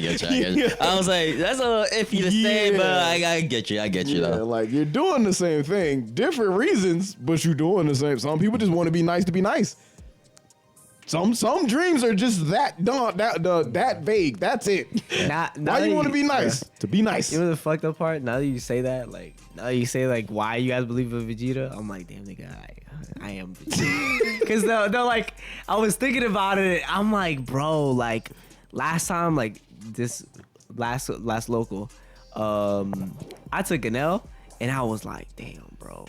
I was like, that's a little iffy to say, but I get you. Yeah, Though. like you're doing the same thing, different reasons, but you're doing the same. Some people just want to be nice. Some dreams are just that that vague. That's it. Why you want to be nice? To be nice. You know the fucked up part? Now that you say that, why you guys believe in Vegeta? I'm like, damn, nigga, I am Vegeta. Because they're like, I was thinking about it. I'm like, bro, like last time, like this last local, I took an L and I was like, damn, bro.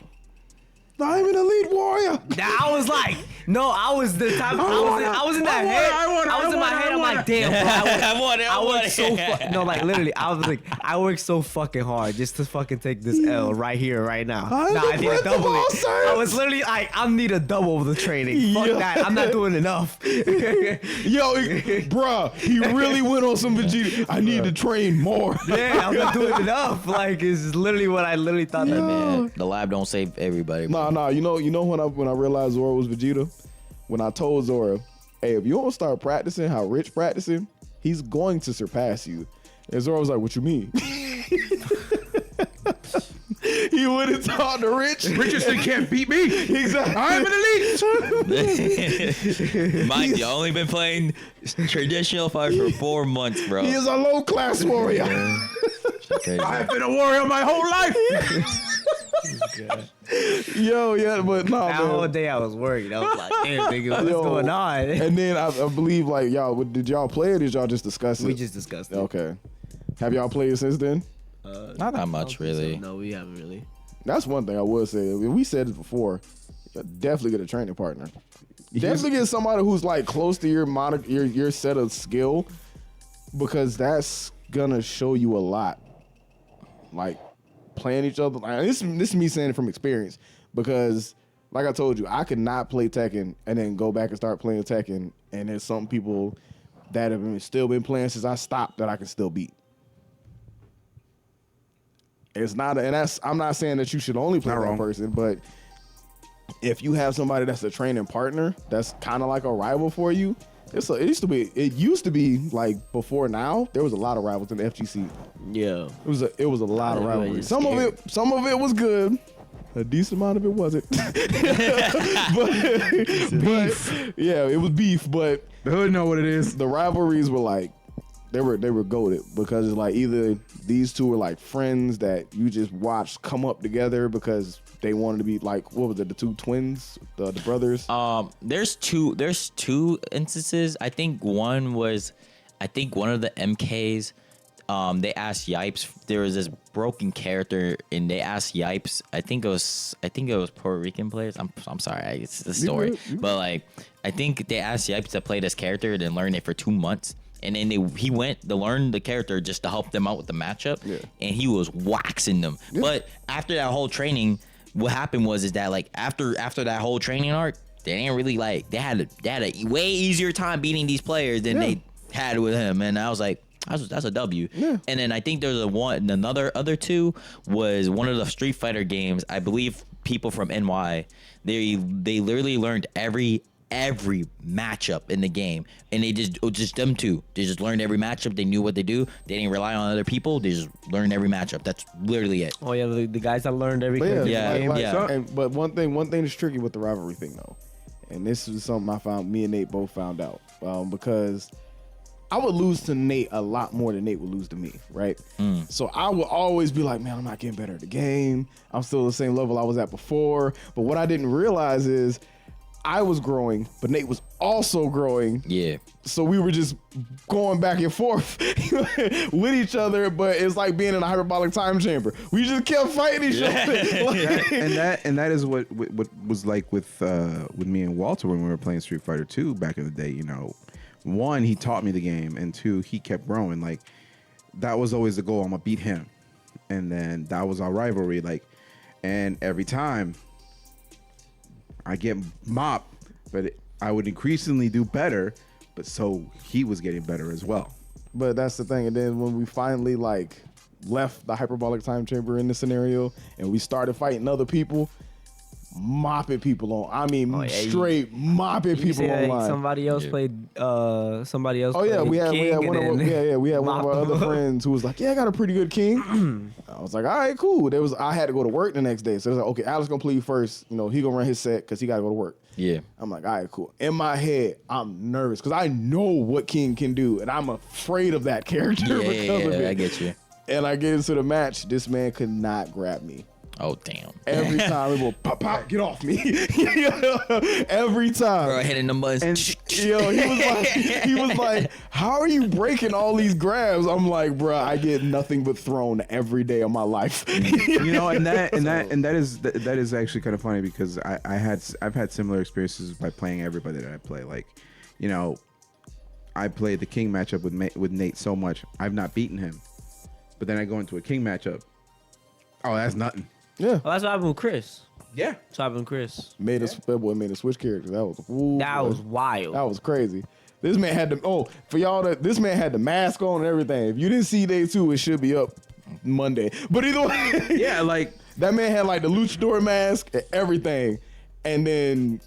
I'm an elite warrior. I was like, no, I was the type. I was in that head. I was in my head. I'm like, damn, bro. I worked so no, like literally, I was like, I worked so fucking hard just to fucking take this L right here, right now. I need to double it. I was literally like, I need a double of the training. Fuck that. I'm not doing enough. Yo, bruh, he really went on some Vegeta. I need to train more. Yeah, I'm not doing enough. Like, it's literally what I literally thought that man. The lab don't save everybody. Bro. Nah. You know when I realized Zora was Vegeta, when I told Zora, hey, if you don't start practicing how Rich practicing, he's going to surpass you. And Zora was like, what you mean? He went and talked to Rich. Richardson can't beat me. Exactly. I'm an elite. Mind you, only been playing traditional fight for 4 months, bro. He is a low class warrior. I've been a warrior my whole life. Yo, yeah, but no, That whole man. day I was worried. I was like, damn, nigga, what's going on? And then I believe like y'all, did y'all play it or did y'all just discuss it? We just discussed it. Okay. Have y'all played it since then? Not that much, really. No, we haven't really. That's one thing I would say. I mean, we said it before. Definitely get a training partner. Definitely get somebody who's like close to your set of skill, because that's gonna show you a lot. Like playing each other. Like, this is me saying it from experience. because like I told you, I could not play Tekken and then go back and start playing Tekken, and there's some people that have still been playing since I stopped that I can still beat. It's not, and that's, I'm not saying that you should only play that person, but if you have somebody that's a training partner, that's kind of like a rival for you. It used to be like before now. There was a lot of rivals in the FGC. Yeah, it was a lot of rivalries. Some of it was good. A decent amount of it wasn't. but yeah, it was beef. But the hood know what it is. The rivalries were like they were goated because it's like either these two were like friends that you just watched come up together because they wanted to be like, what was it, the two twins, the brothers? There's two instances. I think one of the MKs. They asked Yipes. There was this broken character, and they asked Yipes. I think it was Puerto Rican players. I'm sorry, it's the story, but like I think they asked Yipes to play this character and then learn it for 2 months, and then he went to learn the character just to help them out with the matchup, and he was waxing them. Yeah. But after that whole training, what happened was that like after that whole training arc, they didn't really like they had a way easier time beating these players than they had with him, and I was like. That's a W. Yeah. And then I think there's other two was one of the Street Fighter games. I believe people from NY, they literally learned every matchup in the game, and they just them two. They just learned every matchup. They knew what they do. They didn't rely on other people. They just learned every matchup. That's literally it. Oh yeah, the guys that learned every game. But one thing that's tricky with the rivalry thing though, and this is something me and Nate both found out because. I would lose to Nate a lot more than Nate would lose to me, right? So I would always be like, man, I'm not getting better at the game. I'm still the same level I was at before. But what I didn't realize is I was growing, but Nate was also growing. Yeah. So we were just going back and forth with each other, but it's like being in a hyperbolic time chamber. We just kept fighting each other. and that is what was like with me and Walter when we were playing Street Fighter 2 back in the day, you know. One, he taught me the game, and two, he kept growing. Like that was always the goal. I'm gonna beat him, and then that was our rivalry. Like, and every time I get mopped, but I would increasingly do better. But so he was getting better as well. But that's the thing. And then when we finally like left the hyperbolic time chamber in the scenario, and we started fighting other people. Mopping people on. I mean, straight mopping people online. Like somebody else played. Somebody else. Oh yeah, we had one of our other them. friends who was like, "Yeah, I got a pretty good king." I was like, "All right, cool." I had to go to work the next day, so it was like, "Okay, Alex gonna play first. You know, he gonna run his set because he gotta go to work." Yeah. I'm like, "All right, cool." In my head, I'm nervous because I know what King can do, and I'm afraid of that character because of it. I get you. And I get into the match. This man could not grab me. Oh damn! Every time it will pop, get off me. Every time. Bro, hitting the buttons. And he was like, how are you breaking all these grabs? I'm like, bro, I get nothing but thrown every day of my life. You know, and that is actually kind of funny because I've had similar experiences by playing everybody that I play. Like, you know, I played the King matchup with Nate so much, I've not beaten him, but then I go into a King matchup. Oh, that's nothing. Yeah. Well, that's what happened with Chris. Yeah. That's what happened with Chris. That boy made a switch character. That was wild. That was crazy. This man had this man had the mask on and everything. If you didn't see day 2, it should be up Monday. But either way, yeah, like that man had like the luchador mask and everything. And then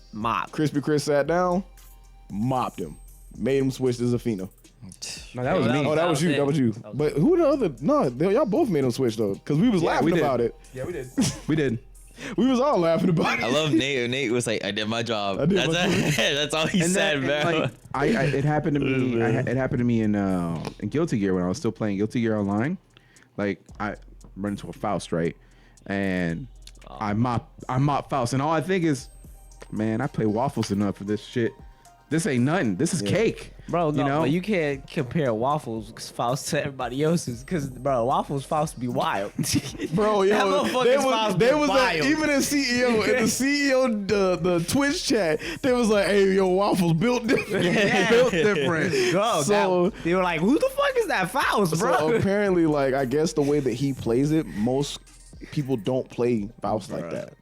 Crispy Chris sat down, mopped him, made him switch to Zafina. No, that was me. Oh, that was you. That was you. But who the other? No, y'all both made him switch though, because we was laughing about it. Yeah, we did. We did. We was all laughing about it. I love Nate. Nate was like, "I did my job." That's all he said, bro. Like, it happened to me. It happened to me in Guilty Gear when I was still playing Guilty Gear Online. Like I run into a Faust, right, and I mop Faust, and all I think is, man, I play waffles enough for this shit. This ain't nothing. This is cake. Bro, no, but you can't compare Waffles Faust to everybody else's because, bro, Waffles Faust be wild. Bro, yo, they was wild. Even in the Twitch chat, they was like, hey, yo, Waffles built different. Built different. Bro, so they were like, who the fuck is that Faust, bro? So apparently, like, I guess the way that he plays it, most people don't play Faust like that.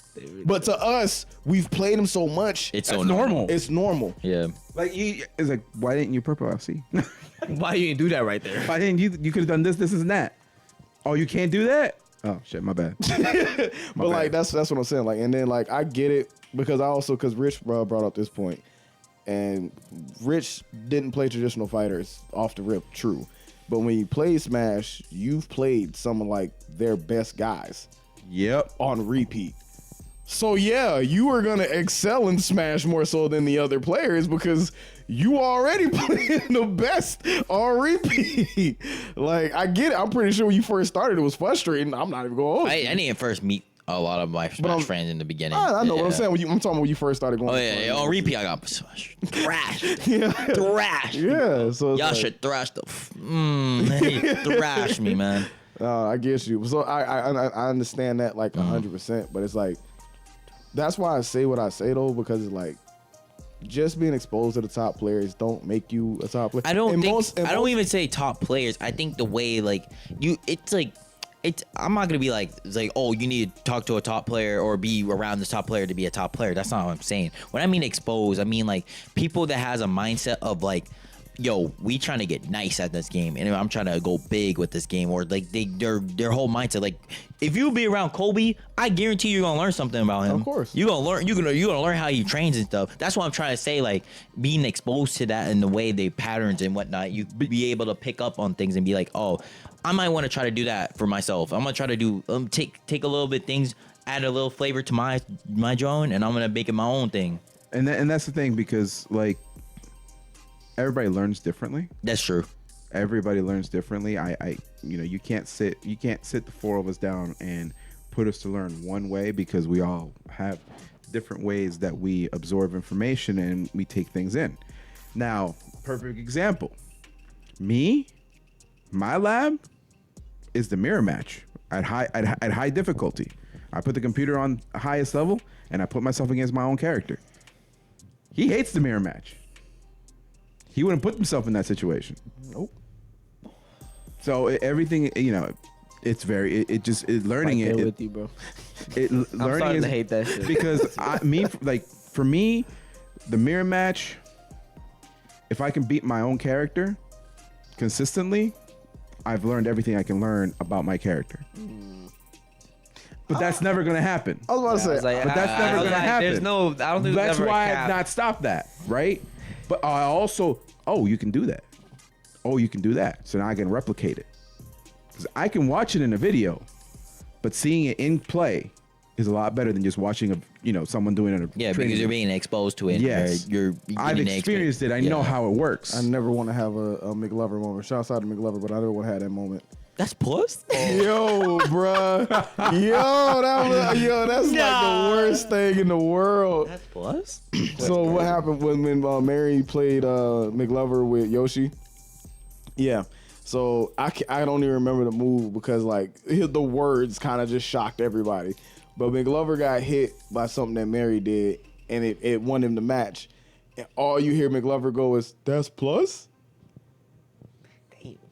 But to us, we've played him so much. It's That's so normal. It's normal. Yeah. Like it's like, why didn't you purple FC? Why you didn't do that right there? Why didn't you? You could have done this, and that. Oh, you can't do that. Oh shit, my bad. But like that's what I'm saying. Like, and then like I get it because Rich brought up this point, and Rich didn't play traditional fighters off the rip. True, but when you play Smash, you've played some of like their best guys. Yep. On repeat. So yeah, you are gonna excel in Smash more so than the other players because you already playing the best on repeat. Like I get it. I'm pretty sure when you first started, it was frustrating. I'm not even going. I didn't first meet a lot of my Smash friends in the beginning. I know what I'm saying. I'm talking when you first started going. Oh yeah, on repeat I got thrash, Yeah. thrash. Yeah. So it's Y'all like, should thrash the thrash me, man. I get you. So I understand that like 100%, but it's like that's why I say what I say though, because it's like just being exposed to the top players don't make you a top player. I don't even say top players. I think the way like I'm not gonna be like it's like, oh, you need to talk to a top player or be around this top player to be a top player. That's not what I'm saying. When I mean exposed, I mean like people that has a mindset of like, yo, we trying to get nice at this game, and I'm trying to go big with this game, or like their whole mindset. Like, if you be around Kobe, I guarantee you're gonna learn something about him. Of course, you're gonna learn. You're gonna learn how he trains and stuff. That's what I'm trying to say. Like, being exposed to that and the way they patterns and whatnot, you be able to pick up on things and be like, oh, I might want to try to do that for myself. I'm gonna try to do take a little bit things, add a little flavor to my drone, and I'm gonna make it my own thing. And that's the thing, because like, everybody learns differently. That's true. Everybody learns differently. You can't sit the four of us down and put us to learn one way, because we all have different ways that we absorb information and we take things in. Now, perfect example. My lab is the mirror match at high difficulty. I put the computer on highest level and I put myself against my own character. He hates the mirror match. He wouldn't put himself in that situation. Nope. So everything, it's very learning it. With you, bro. Learning I'm starting is, to hate that shit. because for me, the mirror match, if I can beat my own character consistently, I've learned everything I can learn about my character. But that's never gonna happen. I was about to say, but that's never gonna happen. There's no, I don't think That's there's why ever a I've cap. not stopped that, right? But I also, you can do that. Oh, you can do that. So now I can replicate it. Because I can watch it in a video, but seeing it in play is a lot better than just watching someone doing it. Yeah, because you're being exposed to it. Yes, you're I've experienced it. I know how it works. I never want to have a McLover moment. Shouts out to McLover, but I never want to have that moment. That's puss. Yo, bruh. That's like the worst thing in the world. That's puss. So what happened when Mary played McLover with Yoshi? Yeah. So I don't even remember the move because like the words kind of just shocked everybody. But McLover got hit by something that Mary did, and it won him the match. And all you hear McLover go is, "That's plus."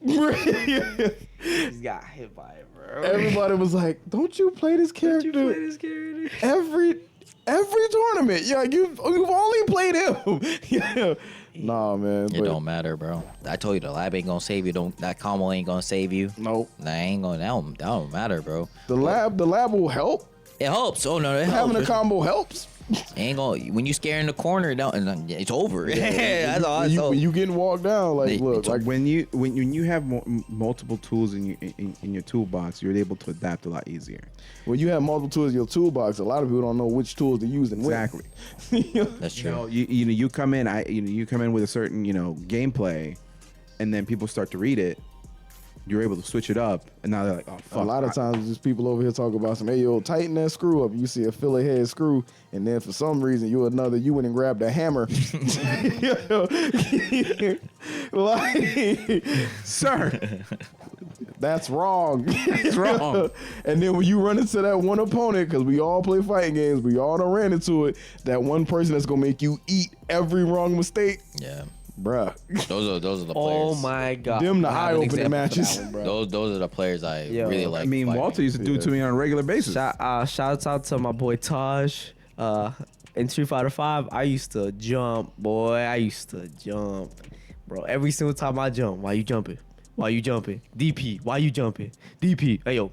He's got hit by it, bro. Everybody was like, "Don't you play this character? Every tournament? Yeah, you've only played him." Yeah. Nah, man. It don't matter, bro. I told you the lab ain't gonna save you. That combo ain't gonna save you. Nope. That don't matter, bro. The lab will help. It helps. Oh no, it helps. Having a combo helps. Ain't gonna when you scare in the corner, it's over. That's all. When you getting walked down, like look, like when you have multiple tools in your toolbox, you're able to adapt a lot easier. when you have multiple tools in your toolbox, a lot of people don't know which tools to use and when. Exactly. That's true. You come in, you come in with a certain gameplay, and then people start to read it. You're able to switch it up, and now they're like, "Oh fuck!" A lot of times, just people over here talk about some, "Hey, yo, tighten that screw up." You see a filler head screw, and then for some reason, you went and grabbed a hammer. Like, sir, that's wrong. it's wrong. And then when you run into that one opponent, because we all play fighting games, we all done ran into it. That one person that's gonna make you eat every wrong mistake. Yeah. bruh. Those are the players. Oh my god. Them the I have an eye-opening example for that matches. one, bro. Those are the players I Yo, really like. I mean, fighting. Walter used to do it to me on a regular basis. Shouts out to my boy Taj. In Street Fighter 5, I used to jump, boy. I used to jump. Bro, every single time I jump, why you jumping? Why you jumping? DP, why you jumping? DP, hey yo,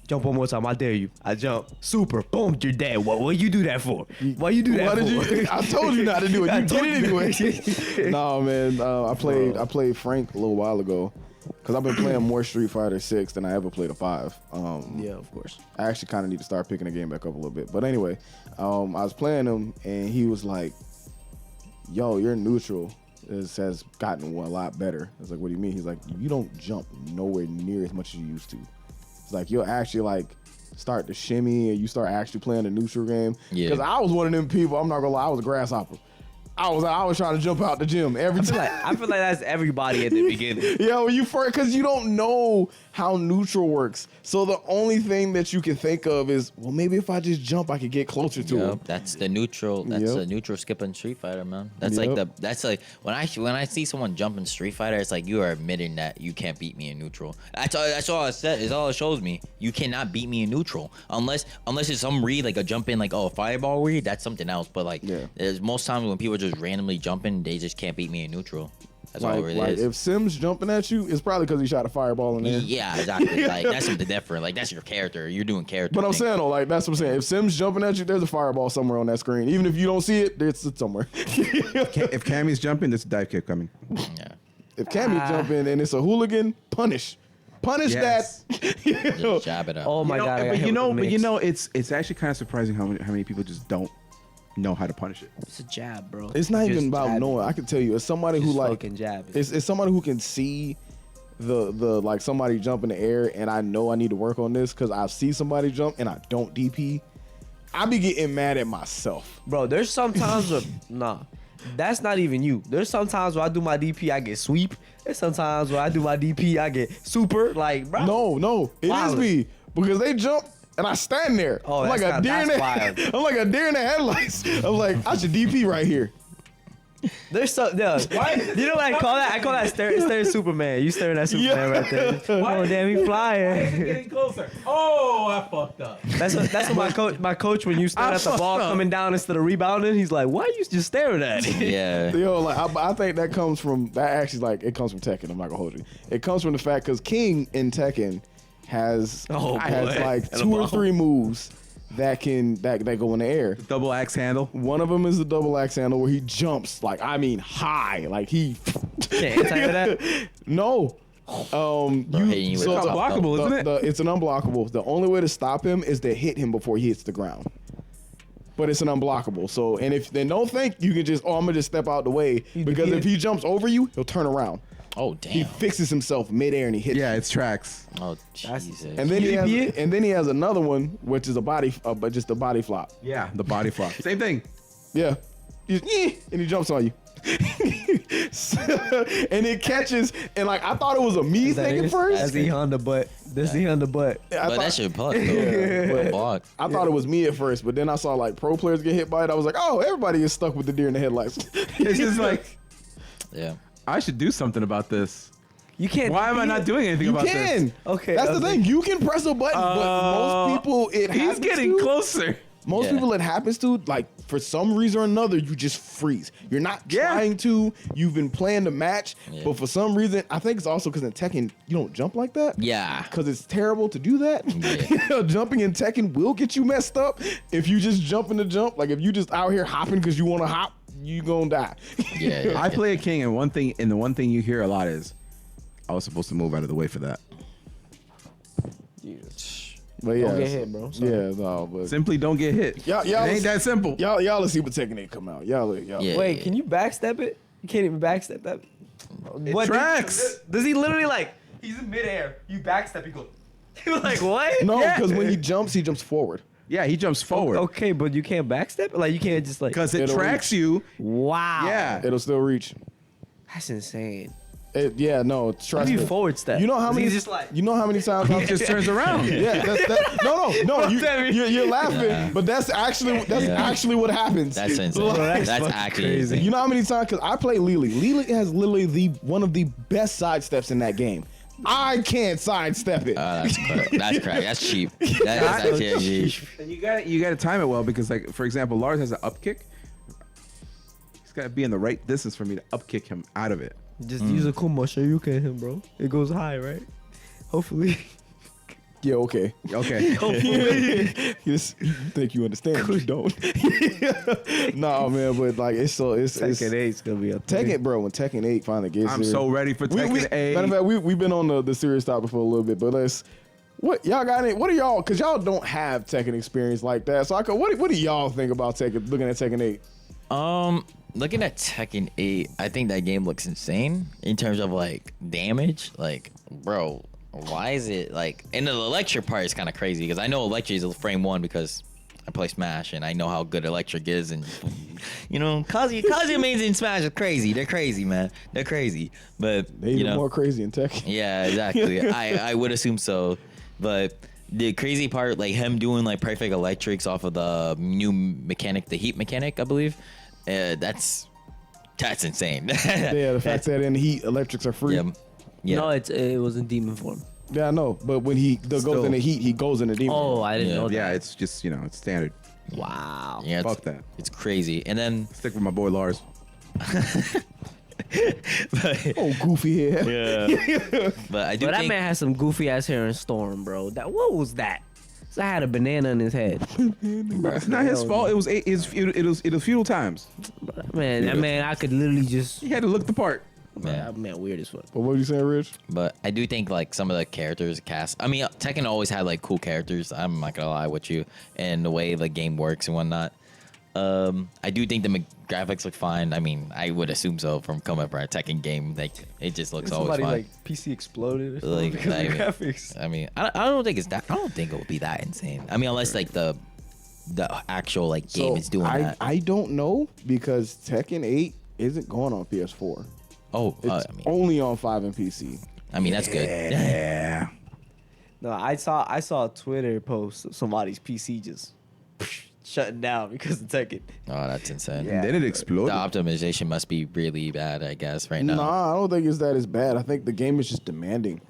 jump one more time, I dare you. I jump. Super, boom, you're dead. What you do that for? Why you do that for? I told you not to do it. You did it anyway. No, man. I played Frank a little while ago because I've been playing more Street Fighter 6 than I ever played a 5. Yeah, of course. I actually kind of need to start picking the game back up a little bit. But anyway, I was playing him and he was like, "Yo, your neutral has gotten a lot better." I was like, "What do you mean?" He's like, "You don't jump nowhere near as much as you used to." It's like you'll actually like start to shimmy and you start actually playing the neutral game. Yeah. Because I was one of them people. I'm not gonna lie, I was a grasshopper. I was trying to jump out the gym every time. I feel like that's everybody at the beginning. Yeah, when you first, because you don't know how neutral works. So the only thing that you can think of is, well, maybe if I just jump, I could get closer to him. That's the neutral. That's Yep. the neutral skip in Street Fighter, man. That's Yep. that's like when I see someone jump in Street Fighter, it's like you are admitting that you can't beat me in neutral. That's all it said. Is all it shows me. You cannot beat me in neutral unless it's some read like a jump in like a fireball read. That's something else. But like there's most times when people just randomly jumping, they just can't beat me in neutral. That's all it really is. If Sim's jumping at you, it's probably because he shot a fireball in there. Yeah, exactly. Like that's something different. Like that's your character. You're doing character. But I'm thing. saying though, like that's what I'm saying. If Sim's jumping at you, there's a fireball somewhere on that screen. Even if you don't see it, it's somewhere. If Cammy's jumping, there's a dive kick coming. Yeah. If Cammy's jumping and it's a hooligan, punish Yes. that. You know? Just jab it up. Oh my god. I got But hit you with the know, mix. it's actually kind of surprising how many people just don't know how to punish it. It's a jab, bro. It's not Just even about jab. knowing. I can tell you, as somebody who Just like fucking jab. it's somebody who can see the like somebody jump in the air, and I know I need to work on this because I see somebody jump and I don't DP. I be getting mad at myself. Bro, there's some times where nah, that's not even you. There's sometimes where I do my DP, I get sweep. There's sometimes where I do my DP, I get super. Like, bro. No, it is Wild. me because they jump and I stand there. Oh, I'm like that's a deer in the wild. I'm like a deer in the headlights. I'm like, I should DP right here. There's some. Yeah. You know what I call that? I call that staring Superman. You staring at Superman right there. Oh damn, he flying. Getting closer. Oh, I fucked up. That's what my coach when you stare at the ball coming down instead of rebounding, he's like, why are you just staring at it? Yeah. Yo, like I think that comes from that actually like it comes from Tekken. I'm not gonna hold you. It comes from the fact because King in Tekken has Oh, has boy. like 2 or 3 moves that go in the air. Double axe handle. One of them is the double axe handle where he jumps like high, like he. Can't type that. No. hitting you with so the top unblockable, belt. isn't it? It's an unblockable. The only way to stop him is to hit him before he hits the ground. But it's an unblockable. So and if then don't think you can just I'm gonna just step out the way because if he jumps over you, he'll turn around. Oh He damn. fixes himself midair and he hits. Yeah, it's tracks. Oh Jesus. And then he has another one which is a body, but just a body flop. Yeah, the body flop. Same thing. Yeah, and he jumps on you. And it catches, and like I thought it was a me thing at first. That's he on the butt. That's he on the butt. But that shit puck though. Yeah. Block. I thought it was me at first, but then I saw like pro players get hit by it. I was like, oh, everybody is stuck with the deer in the headlights. It's just like Yeah. I should do something about this. You can't. Why am I not doing anything you about can. this? Okay, That's the okay. thing. You can press a button, but most people it He's happens getting to. closer. Most Yeah. people it happens to, like for some reason or another, you just freeze. You're not Yeah. trying to. You've been playing the match, Yeah. but for some reason, I think it's also because in Tekken you don't jump like that. Yeah. Because it's terrible to do that. Yeah. Jumping in Tekken will get you messed up if you just jump in the jump. Like if you just out here hopping because you want to hop, you gonna die. Yeah. I play a king, and the one thing you hear a lot is, I was supposed to move out of the way for that. But yeah, Don't get hit, bro. Sorry. Yeah, no, but Simply don't get hit. Y'all It ain't that simple. y'all let's see what Tekken 8 come out. Y'all. Yeah. Wait, can you backstep it? You can't even backstep that. What tracks. Does he literally like? He's in midair. You backstep. He goes. You're like what? No, Yeah. because when he jumps forward. Yeah, he jumps forward Okay, but you can't backstep. Like you can't just like. because it It'll tracks reach. you. Wow. Yeah. It'll still reach. That's insane. Yeah, no, trust me. Forward step. You know how many? He's just like. You know how many times He just turns around. Yeah, no. You're laughing, but that's actually what happens. That's insane. That's actually crazy. insane. You know how many times? Because I play Lily. Lily has literally one of the best sidesteps in that game. I can't sidestep it. That's crack. That's crack. That's cheap. That's actually cheap. And you gotta time it well because, like, for example, Lars has an up kick. He's gotta be in the right distance for me to up kick him out of it. Just use a Kumbo Shoryuken him, bro. It goes high, right? Hopefully. Yeah, okay. Okay. Just think you understand, but you don't. No, man, but like it's Tekken 8's gonna be a Tekken, bro. When Tekken 8 finally gets I'm here, so ready for Tekken 8. Matter of fact, we've been on the serious topic for a little bit, but what y'all got any? What are y'all? Because y'all don't have Tekken experience like that. So what do y'all think about Tekken? Looking at Tekken 8. Looking at Tekken 8, I think that game looks insane in terms of like damage. Like, bro, why is it like? And the electric part is kind of crazy because I know electric is frame 1 because I play Smash and I know how good electric is, and you know, Kazuya mains in Smash are crazy. They're crazy, man. They're crazy, but They even more crazy in Tekken. Yeah, exactly. I would assume so, but the crazy part, like him doing like perfect electrics off of the new mechanic, the heat mechanic, I believe. That's insane. Yeah, the fact that in heat electrics are free. Yeah. No, it was in demon form. Yeah, I know. But when he goes in the heat, he goes in the demon. Oh, I didn't know that. Yeah, it's just, it's standard. Wow. Yeah, Fuck that. It's crazy. And then Stick with my boy Lars. Oh, goofy head. yeah. But I do But that think man had some goofy ass hair in Storm, bro. What was that? So I had a banana in his head. It's not his fault. It was feudal times. That man, I could literally just. He had to look the part. That man, weird as fuck. But what are you saying, Rich? But I do think like some of the characters cast. I mean, Tekken always had like cool characters. I'm not gonna lie with you, and the way the game works and whatnot. I do think the graphics look fine. I mean, I would assume so from coming from a Tekken game. Like, it just looks always fine. like PC exploded or something Like, because I of mean- the graphics. I mean, I don't think it's that. I don't think it would be that insane. I mean, unless like the actual like game is doing that. I don't know because Tekken 8 isn't going on PS4. Oh, It's I mean, only on 5 and PC. that's good. Yeah. No, I saw a Twitter post of somebody's PC just shutting down because of Tekken. Oh, that's insane. Yeah. And then it The exploded. optimization must be really bad, I guess, right now. Nah, I don't think it's that as bad. I think the game is just demanding.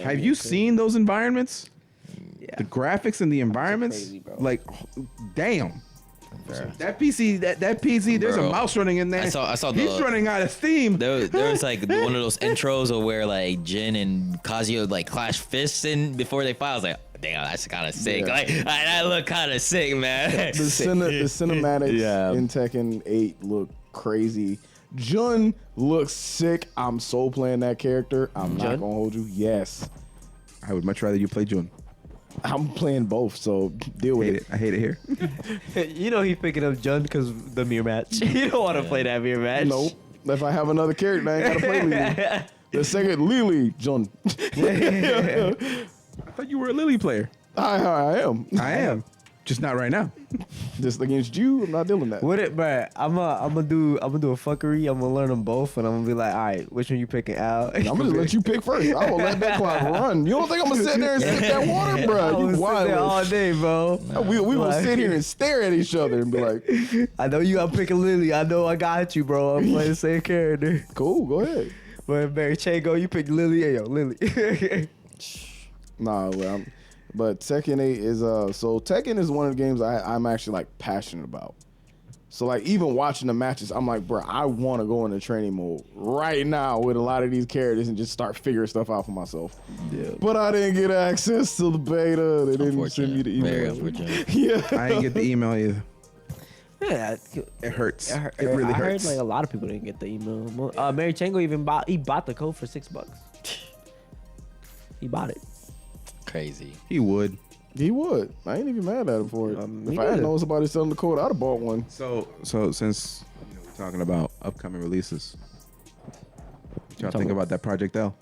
Have you seen those environments? Yeah. The graphics and the environments? crazy, bro. Like, damn. That PC, that PC, there's Bro, a mouse running in there. I saw He's the- running out of steam. There was like one of those intros of where like Jin and Kazuya like clash fists in before they fight. I was like, damn, that's kind of sick. Yeah. Like that look kind of sick, man. The cinematics Yeah. in Tekken 8 look crazy. Jun looks sick. I'm so playing that character. I'm not Jun? gonna hold you. Yes, I would much rather you play Jun. I'm playing both. So deal with it. I hate it here. You know he's picking up Jun because the mirror match. You don't want to play that mirror match. Nope. If I have another character, I ain't gotta play Lily. The second Lily, Jun. I thought you were a Lily player. I am. I am. Just not right now. Just against you, I'm not doing that. What it, bruh? I'm gonna do a fuckery. I'm gonna learn them both, and I'm gonna be like, all right, which one you picking, Al? I'm gonna just let you pick first. I will let that clock run. You don't think I'm gonna sit there and sip that water, bro? I'm You sit wild. there all day, bro. We will Like- sit here and stare at each other and be like, I know you got pick a Lily. I know I got you, bro. I'm playing the same character. cool, go ahead. But Mary Chango, you pick Lily. Hey, yo, Lily. Nah, but Tekken 8 is so Tekken is one of the games I'm actually like passionate about. So like even watching the matches, I'm like, bro, I want to go into training mode right now with a lot of these characters and just start figuring stuff out for myself. Yeah. But I didn't get access to the beta. They didn't send me the email. Very unfortunate. Yeah. I didn't get the email either. Yeah, It hurts. I heard, It really I hurts. heard like a lot of people didn't get the email. Mary Chango even bought the code for $6. He bought it. Crazy. He would. He would. I ain't even mad at him for it. Me If I had neither. known somebody selling the code, I'd have bought one. So since we're talking about upcoming releases, what y'all think about that Project L?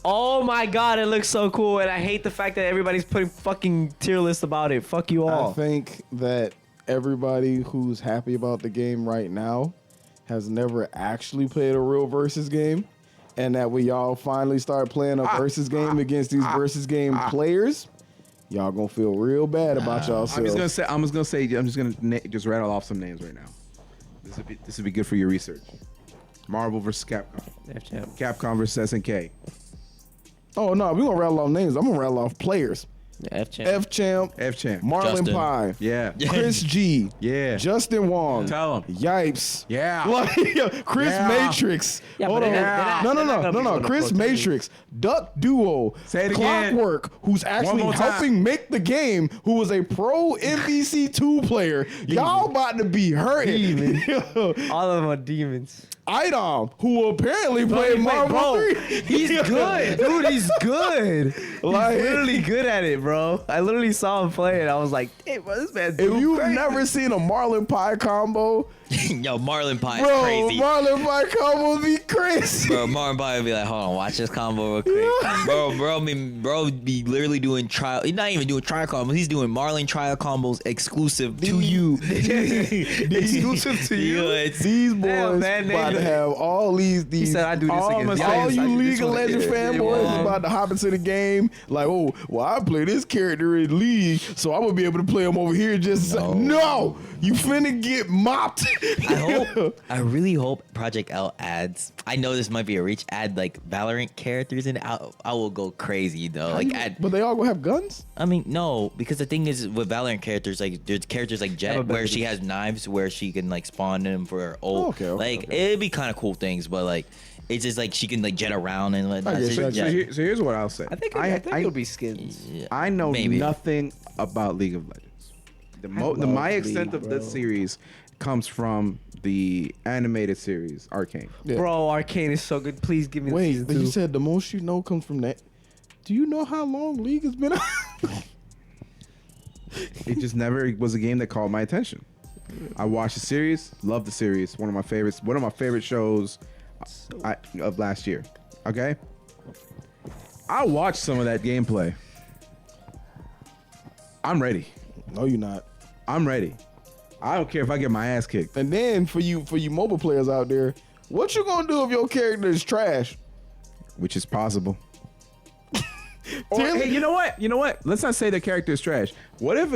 Oh my god, it looks so cool, and I hate the fact that everybody's putting fucking tier lists about it. Fuck you all. I think that everybody who's happy about the game right now has never actually played a real versus game. and that when y'all finally start playing a versus game against these versus game players, y'all gonna feel real bad about yourselves. I'm just gonna just rattle off some names right now. This would be good for your research. Marvel versus Capcom. F-Champ. Capcom versus SNK. Oh no, we gonna rattle off names. I'm gonna rattle off players. F-Champ. F-Champ, F-Champ. Marlon Justin. Pie, Yeah. Chris G, Yeah. Justin Wong, Tell 'em. Yipes, Yeah. like Chris Yeah. Matrix. Yeah, Hold but on, they're not- no, they're not gonna be no, on the Chris pro team. Matrix, Duck Duo, Say it again. Clockwork, who's actually more time. helping make the game, who was a pro MVC2 player. Y'all about to be hurting. All of them are demons. Idom, who apparently played Marvel 3. He's good, dude. He's good. Like- He's literally good at it, bro. I literally saw him play it. I was like, hey, bro, this man's If doing you've crazy. never seen a Marlon Pie combo, Yo, Marlon Pie is bro, crazy. Marlon Pie combo be crazy. Bro, Marlon Pie would be like, hold on, watch this combo real quick. bro be literally doing trial. He's not even doing trial combos. He's doing Marlon trial combos exclusive to you. exclusive to you. Yeah, it's, These boys Damn, man, about to they- have all these He said, I do this all, against all Giants. I you do this League of one Legends against fanboys Giants. about to hop into the game like, oh, well, I play this character in League, so I'm gonna be able to play him over here. Just no, you finna get mopped. I really hope Project L adds. I know this might be a reach. Add like Valorant characters in it. I will go crazy though. Like add. But they all gonna have guns. I mean, no, because the thing is with Valorant characters, like there's characters like Jet where she has knives where she can like spawn them for her ult. Like it'd be kind of cool things, but like it's just like she can like jet around and like. I guess, that's just- So here's what I'll say. I think it'll be skins. yeah, I know maybe. nothing about League of Legends. love My League, extent of bro. this series comes from the animated series Arcane. Yeah. Bro, Arcane is so good. Please give me the Wait, season but you 2. said the most you know comes from that. Do you know how long League has been out? It just never was a game that caught my attention. I watched the series, loved the series. One of my favorites. One of my favorite shows of last year. Okay, I watched some of that gameplay. I'm ready. No, you're not. I'm ready. I don't care if I get my ass kicked. And then for you mobile players out there, what you gonna do if your character is trash? Which is possible. Or, hey, you know what? You know what? Let's not say the character is trash. What if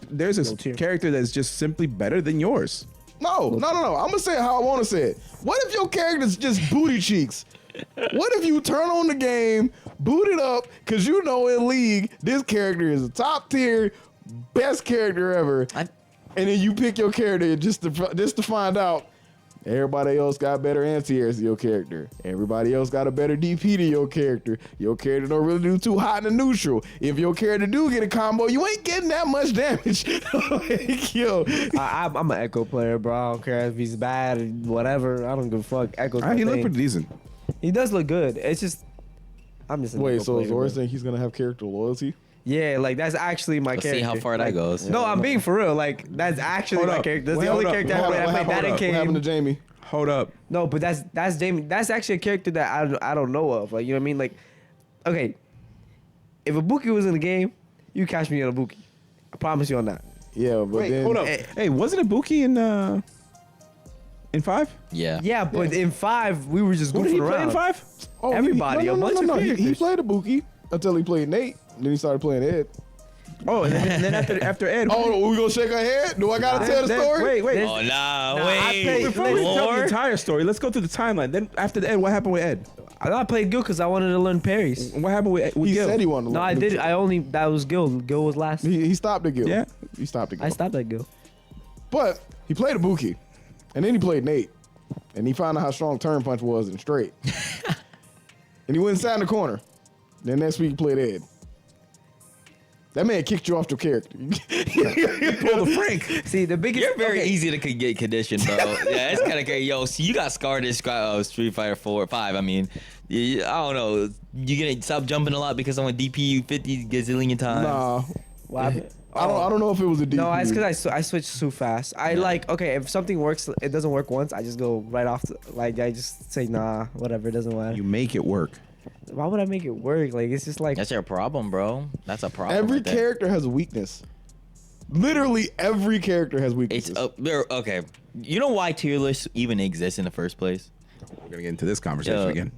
there's a character that's just simply better than yours? No. I'm gonna say it how I want to say it. What if your character's just booty cheeks? What if you turn on the game, boot it up, cause you know in League this character is a top tier, best character ever, and then you pick your character just to find out everybody else got better anti-airs to your character. Everybody else got a better DP to your character. Your character don't really do too hot in the neutral. If your character do get a combo, you ain't getting that much damage. Like, yo, I'm an Echo player, bro. I don't care if he's bad or whatever. I don't give a fuck. Echo's my He looked thing. pretty decent. He does look good. It's just I'm just an wait. Echo So player, Zora bro. saying he's gonna have character loyalty? Yeah, like that's actually my Let's character. see how far that Like, goes. No, I'm being for real. Like that's actually Hold my up. character. That's Wait, the only hold up. character I Hold played. up. I played that in What happened to game. Jamie? Hold up. No, but that's Jamie. That's actually a character that I don't know of. Like you know what I mean? Like, okay, if Ibuki was in the game, you catch me on Ibuki. I promise you on that. Yeah, but Wait, then hold up. Hey, wasn't Ibuki in 5? Yeah. Yeah, but in 5 we were just Who did goofing he play around. in 5? Oh, Everybody, a bunch of He characters. played Ibuki until he played Nate. Then he started playing Ed. Oh, and then after Ed. Oh, we gonna shake our head? Do I gotta tell the story? Wait. Oh nah, I wait. played- Before we tell the Lord. entire story, let's go through the timeline. Then after the Ed, what happened with Ed? I played Gil because I wanted to learn parries. What happened with He Gil? said he wanted to No, learn I new did. tricks. That was Gil. Gil was last. He stopped the Gil. Yeah. He stopped the Gil. I stopped at Gil. But he played Ibuki. And then he played Nate. And he found out how strong turn punch was in straight. And he went inside in the corner. Then next week he played Ed. That man kicked you off your character. Pull the Frank. See, the biggest. You're very okay, easy to get conditioned, bro. Yeah, it's kind of crazy. Yo, see, you got scarred in Street Fighter 4 or 5. I mean, I don't know. You gonna stop jumping a lot because I'm a DP 50 gazillion times. Nah. what happened? I don't know if it was a DP. No, it's because I switched too fast. I like okay. If something works, it doesn't work once. I just go right off. Like I just say nah, whatever. It doesn't matter. You make it work. Why would I make it work? Like it's just like That's your problem, bro. That's a problem. Every right there. character has a weakness. Literally every character has It's weaknesses. okay. You know why tier lists even exist in the first place? We're gonna get into this conversation again.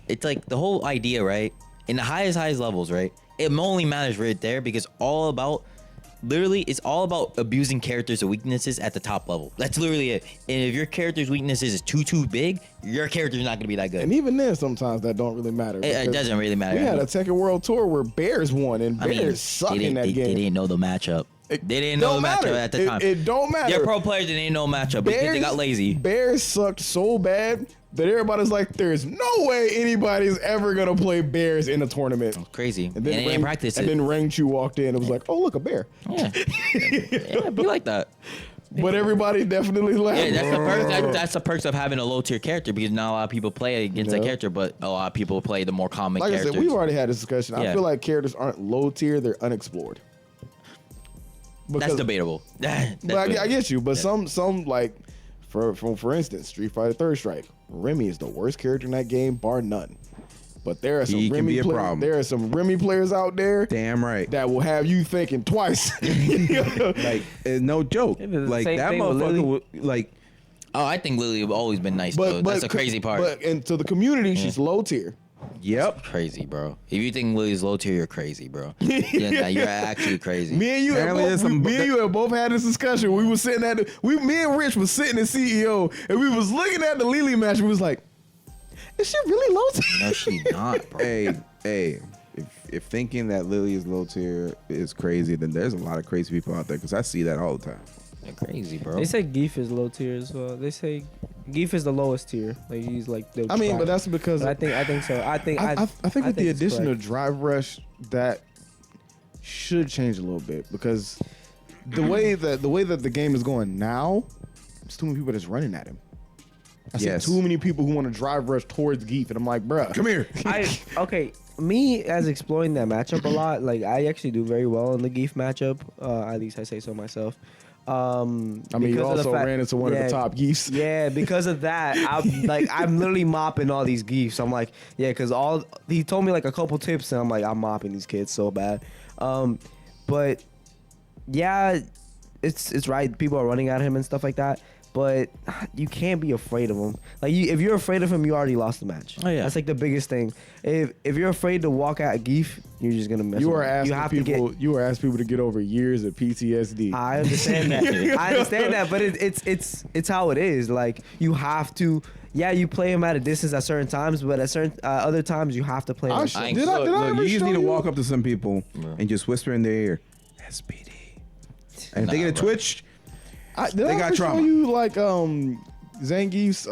It's like the whole idea, right? In the highest levels, right? It only matters right there because it's all about abusing characters' weaknesses at the top level. That's literally it. And if your character's weaknesses is too big, your character's not gonna be that good. And even then, sometimes that don't really matter. It doesn't really matter. We had a Tekken World Tour where Bears won, and Bears suck in that game. They didn't know the matchup. They didn't know the matchup at the time. It don't matter. They're pro players. They didn't know matchup. Bears, they got lazy. Bears sucked so bad that everybody's like, there's no way anybody's ever gonna play Bears in a tournament. Crazy. And then in practice, and then Rang Chu walked in. It was like, oh look, a bear. Yeah, yeah, be like that. But everybody definitely laughed. Yeah, that's the perks of having a low tier character because not a lot of people play against that character, but a lot of people play the more common like characters. I said, we've already had this discussion. I Yeah. feel like characters aren't low tier; they're unexplored. That's debatable. But I get you. But some like, for instance, Street Fighter Third Strike, Remy is the worst character in that game, bar none. But there are some He can be Remy a players. problem. There are some Remy players out there Damn right. that will have you thinking twice. Like, no joke. Yeah, the Like same that thing with motherfucker. Like, Oh, I think Lily have always been nice. Though. That's the crazy part. But and to the community, she's low tier. yep. Crazy, bro. If you think Lily's low tier, you're crazy, bro. Yeah, you're actually crazy. Me and you, Apparently there's some- have both had this discussion. We was sitting me and Rich was sitting in CEO, and we was looking at the Lily match. And we was like, is she really low tier? No, she not, bro. Hey. If thinking that Lily is low tier is crazy, then there's a lot of crazy people out there because I see that all the time. You're crazy, bro. They say Geef is low tier as well. They say Geef is the lowest tier. Like he's like the I mean, trash. but that's because But I think so. I think with the it's addition correct. of Drive Rush, that should change a little bit because the way that the game is going now, there's too many people that's running at him. I see Yes. too many people who want to Drive Rush towards Geef, and I'm like, bruh, Come here. Me as exploring that matchup a lot, like I actually do very well in the Geef matchup. At least I say so myself. I mean, you because of the also fact- ran into one of the top Geefs. Yeah, because of that, I'm literally mopping all these Geefs. I'm like, yeah, because he told me like a couple tips, and I'm like, I'm mopping these kids so bad. But yeah, it's right. People are running at him and stuff like that. But you can't be afraid of him. Like if you're afraid of him, you already lost the match. Oh, yeah. That's like the biggest thing. If you're afraid to walk at Geef, you're just gonna mess. You with are him. asking You have people. to get. You are asking people to get over years of PTSD. I understand that. I understand that, but it's how it is. Like you have to. Yeah, you play him at a distance at certain times, but at certain other times you have to play him. I at sh- I ain't- did I Look, ever you just show need to you? walk up to some people and just whisper in their ear, SPD. And if they Nah, get a bro. twitch, Did they I got ever show trauma. you like Zangief's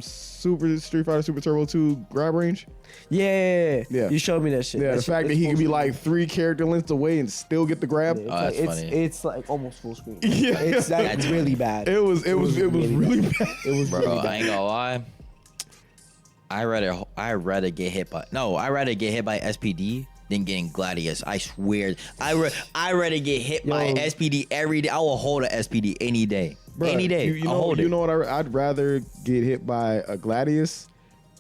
Super Street Fighter Super Turbo 2 grab range? Yeah. Yeah. You showed me that shit. Yeah, That the shit fact that is he can be full like 3 character lengths away and still get the grab. screen. Oh, that's It's funny. It's like almost full screen. Yeah. It's that's really bad. It was really bad. It was Bro, really I bad. ain't gonna lie. I'd rather get hit by SPD than getting Gladius. I swear. I rather get hit by Yo. SPD every day. I will hold a SPD any day. Bruh, Any day. You I'll know, hold you it. know what? I'd rather get hit by a Gladius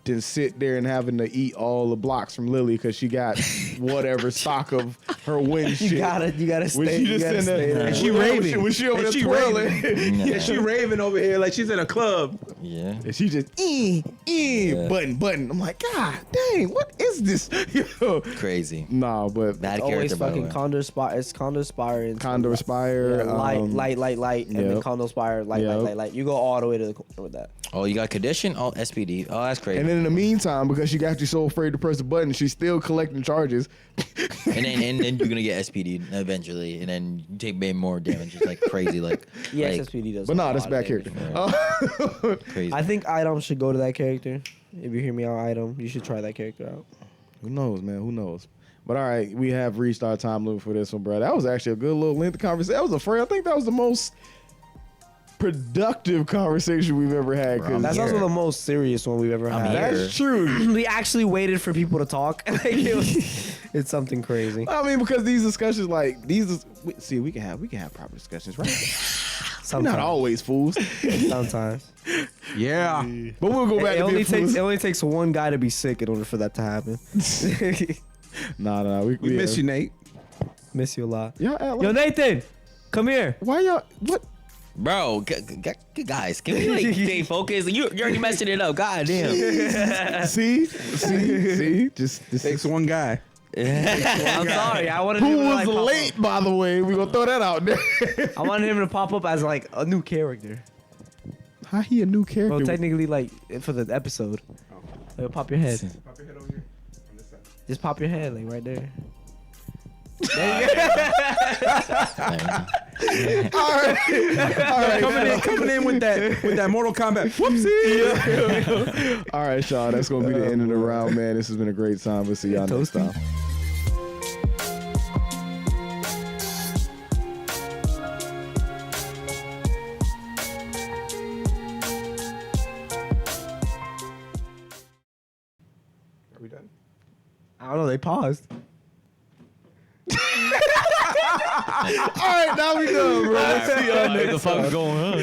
than sit there and having to eat all the blocks from Lily because she got whatever stock of her win shit. You gotta When stay. she You just gotta in stay there, there. and she when raving. when she over And there she twirling, Yeah. she raving over here like she's in a club. Yeah. and she just button. I'm like, God dang, what is this? Yo. Crazy. Nah, but Bad Always character, by the fucking way. Condor Spire. It's Condor Spire. And Condor Spire, Yeah, light, and then yep. Condor Spire, light. You go all the way to the corner with that. Oh, you got condition? Oh, SPD. Oh, that's crazy. and then in the meantime, because she got you so afraid to press the button, she's still collecting charges. and then you're gonna get SPD eventually, and then you take way more damage. It's like crazy, like Yes, like, SPD does. But a nah, lot that's of bad damage. character. crazy. I think Item should go to that character. If you hear me out, Item, you should try that character out. Who knows, man? Who knows? But all right, we have reached our time limit for this one, bro. That was actually a good little lengthy conversation. That was I think that was the most productive conversation we've ever had. Bro, 'cause That's here. also the most serious one we've ever I'm had. here. that's true. We actually waited for people to talk. Like, it's something crazy. I mean, because these discussions, like we can have proper discussions, right? We're Sometimes. not always fools, Sometimes. Yeah. but we'll go back It to only being fools. takes one guy to be sick in order for that to happen. Nah, We miss you, Nate. Miss you a lot. Y'all act like, Yo, Nathan, come here. why y'all? What? Bro, guys, can we like stay focused? You're already messing it up. God damn. See, just this Takes one guy. I'm sorry. I wanted who him to, was like, pop late, by the way. We gonna throw that out there. up. I wanted him to pop up as like a new character. How he a new character? Well, technically, like for the episode. Pop your head. Pop your head over here. On this side. Just pop your head, like right there. All right. Coming in with that Mortal Kombat. Whoopsie. All right, Shaw. That's gonna be the end of the round, man. This has been a great time. We'll see y'all next Toasty. time. Are we done? I don't know. They paused. All right, now we go, bro. We'll see y'all next time. going on?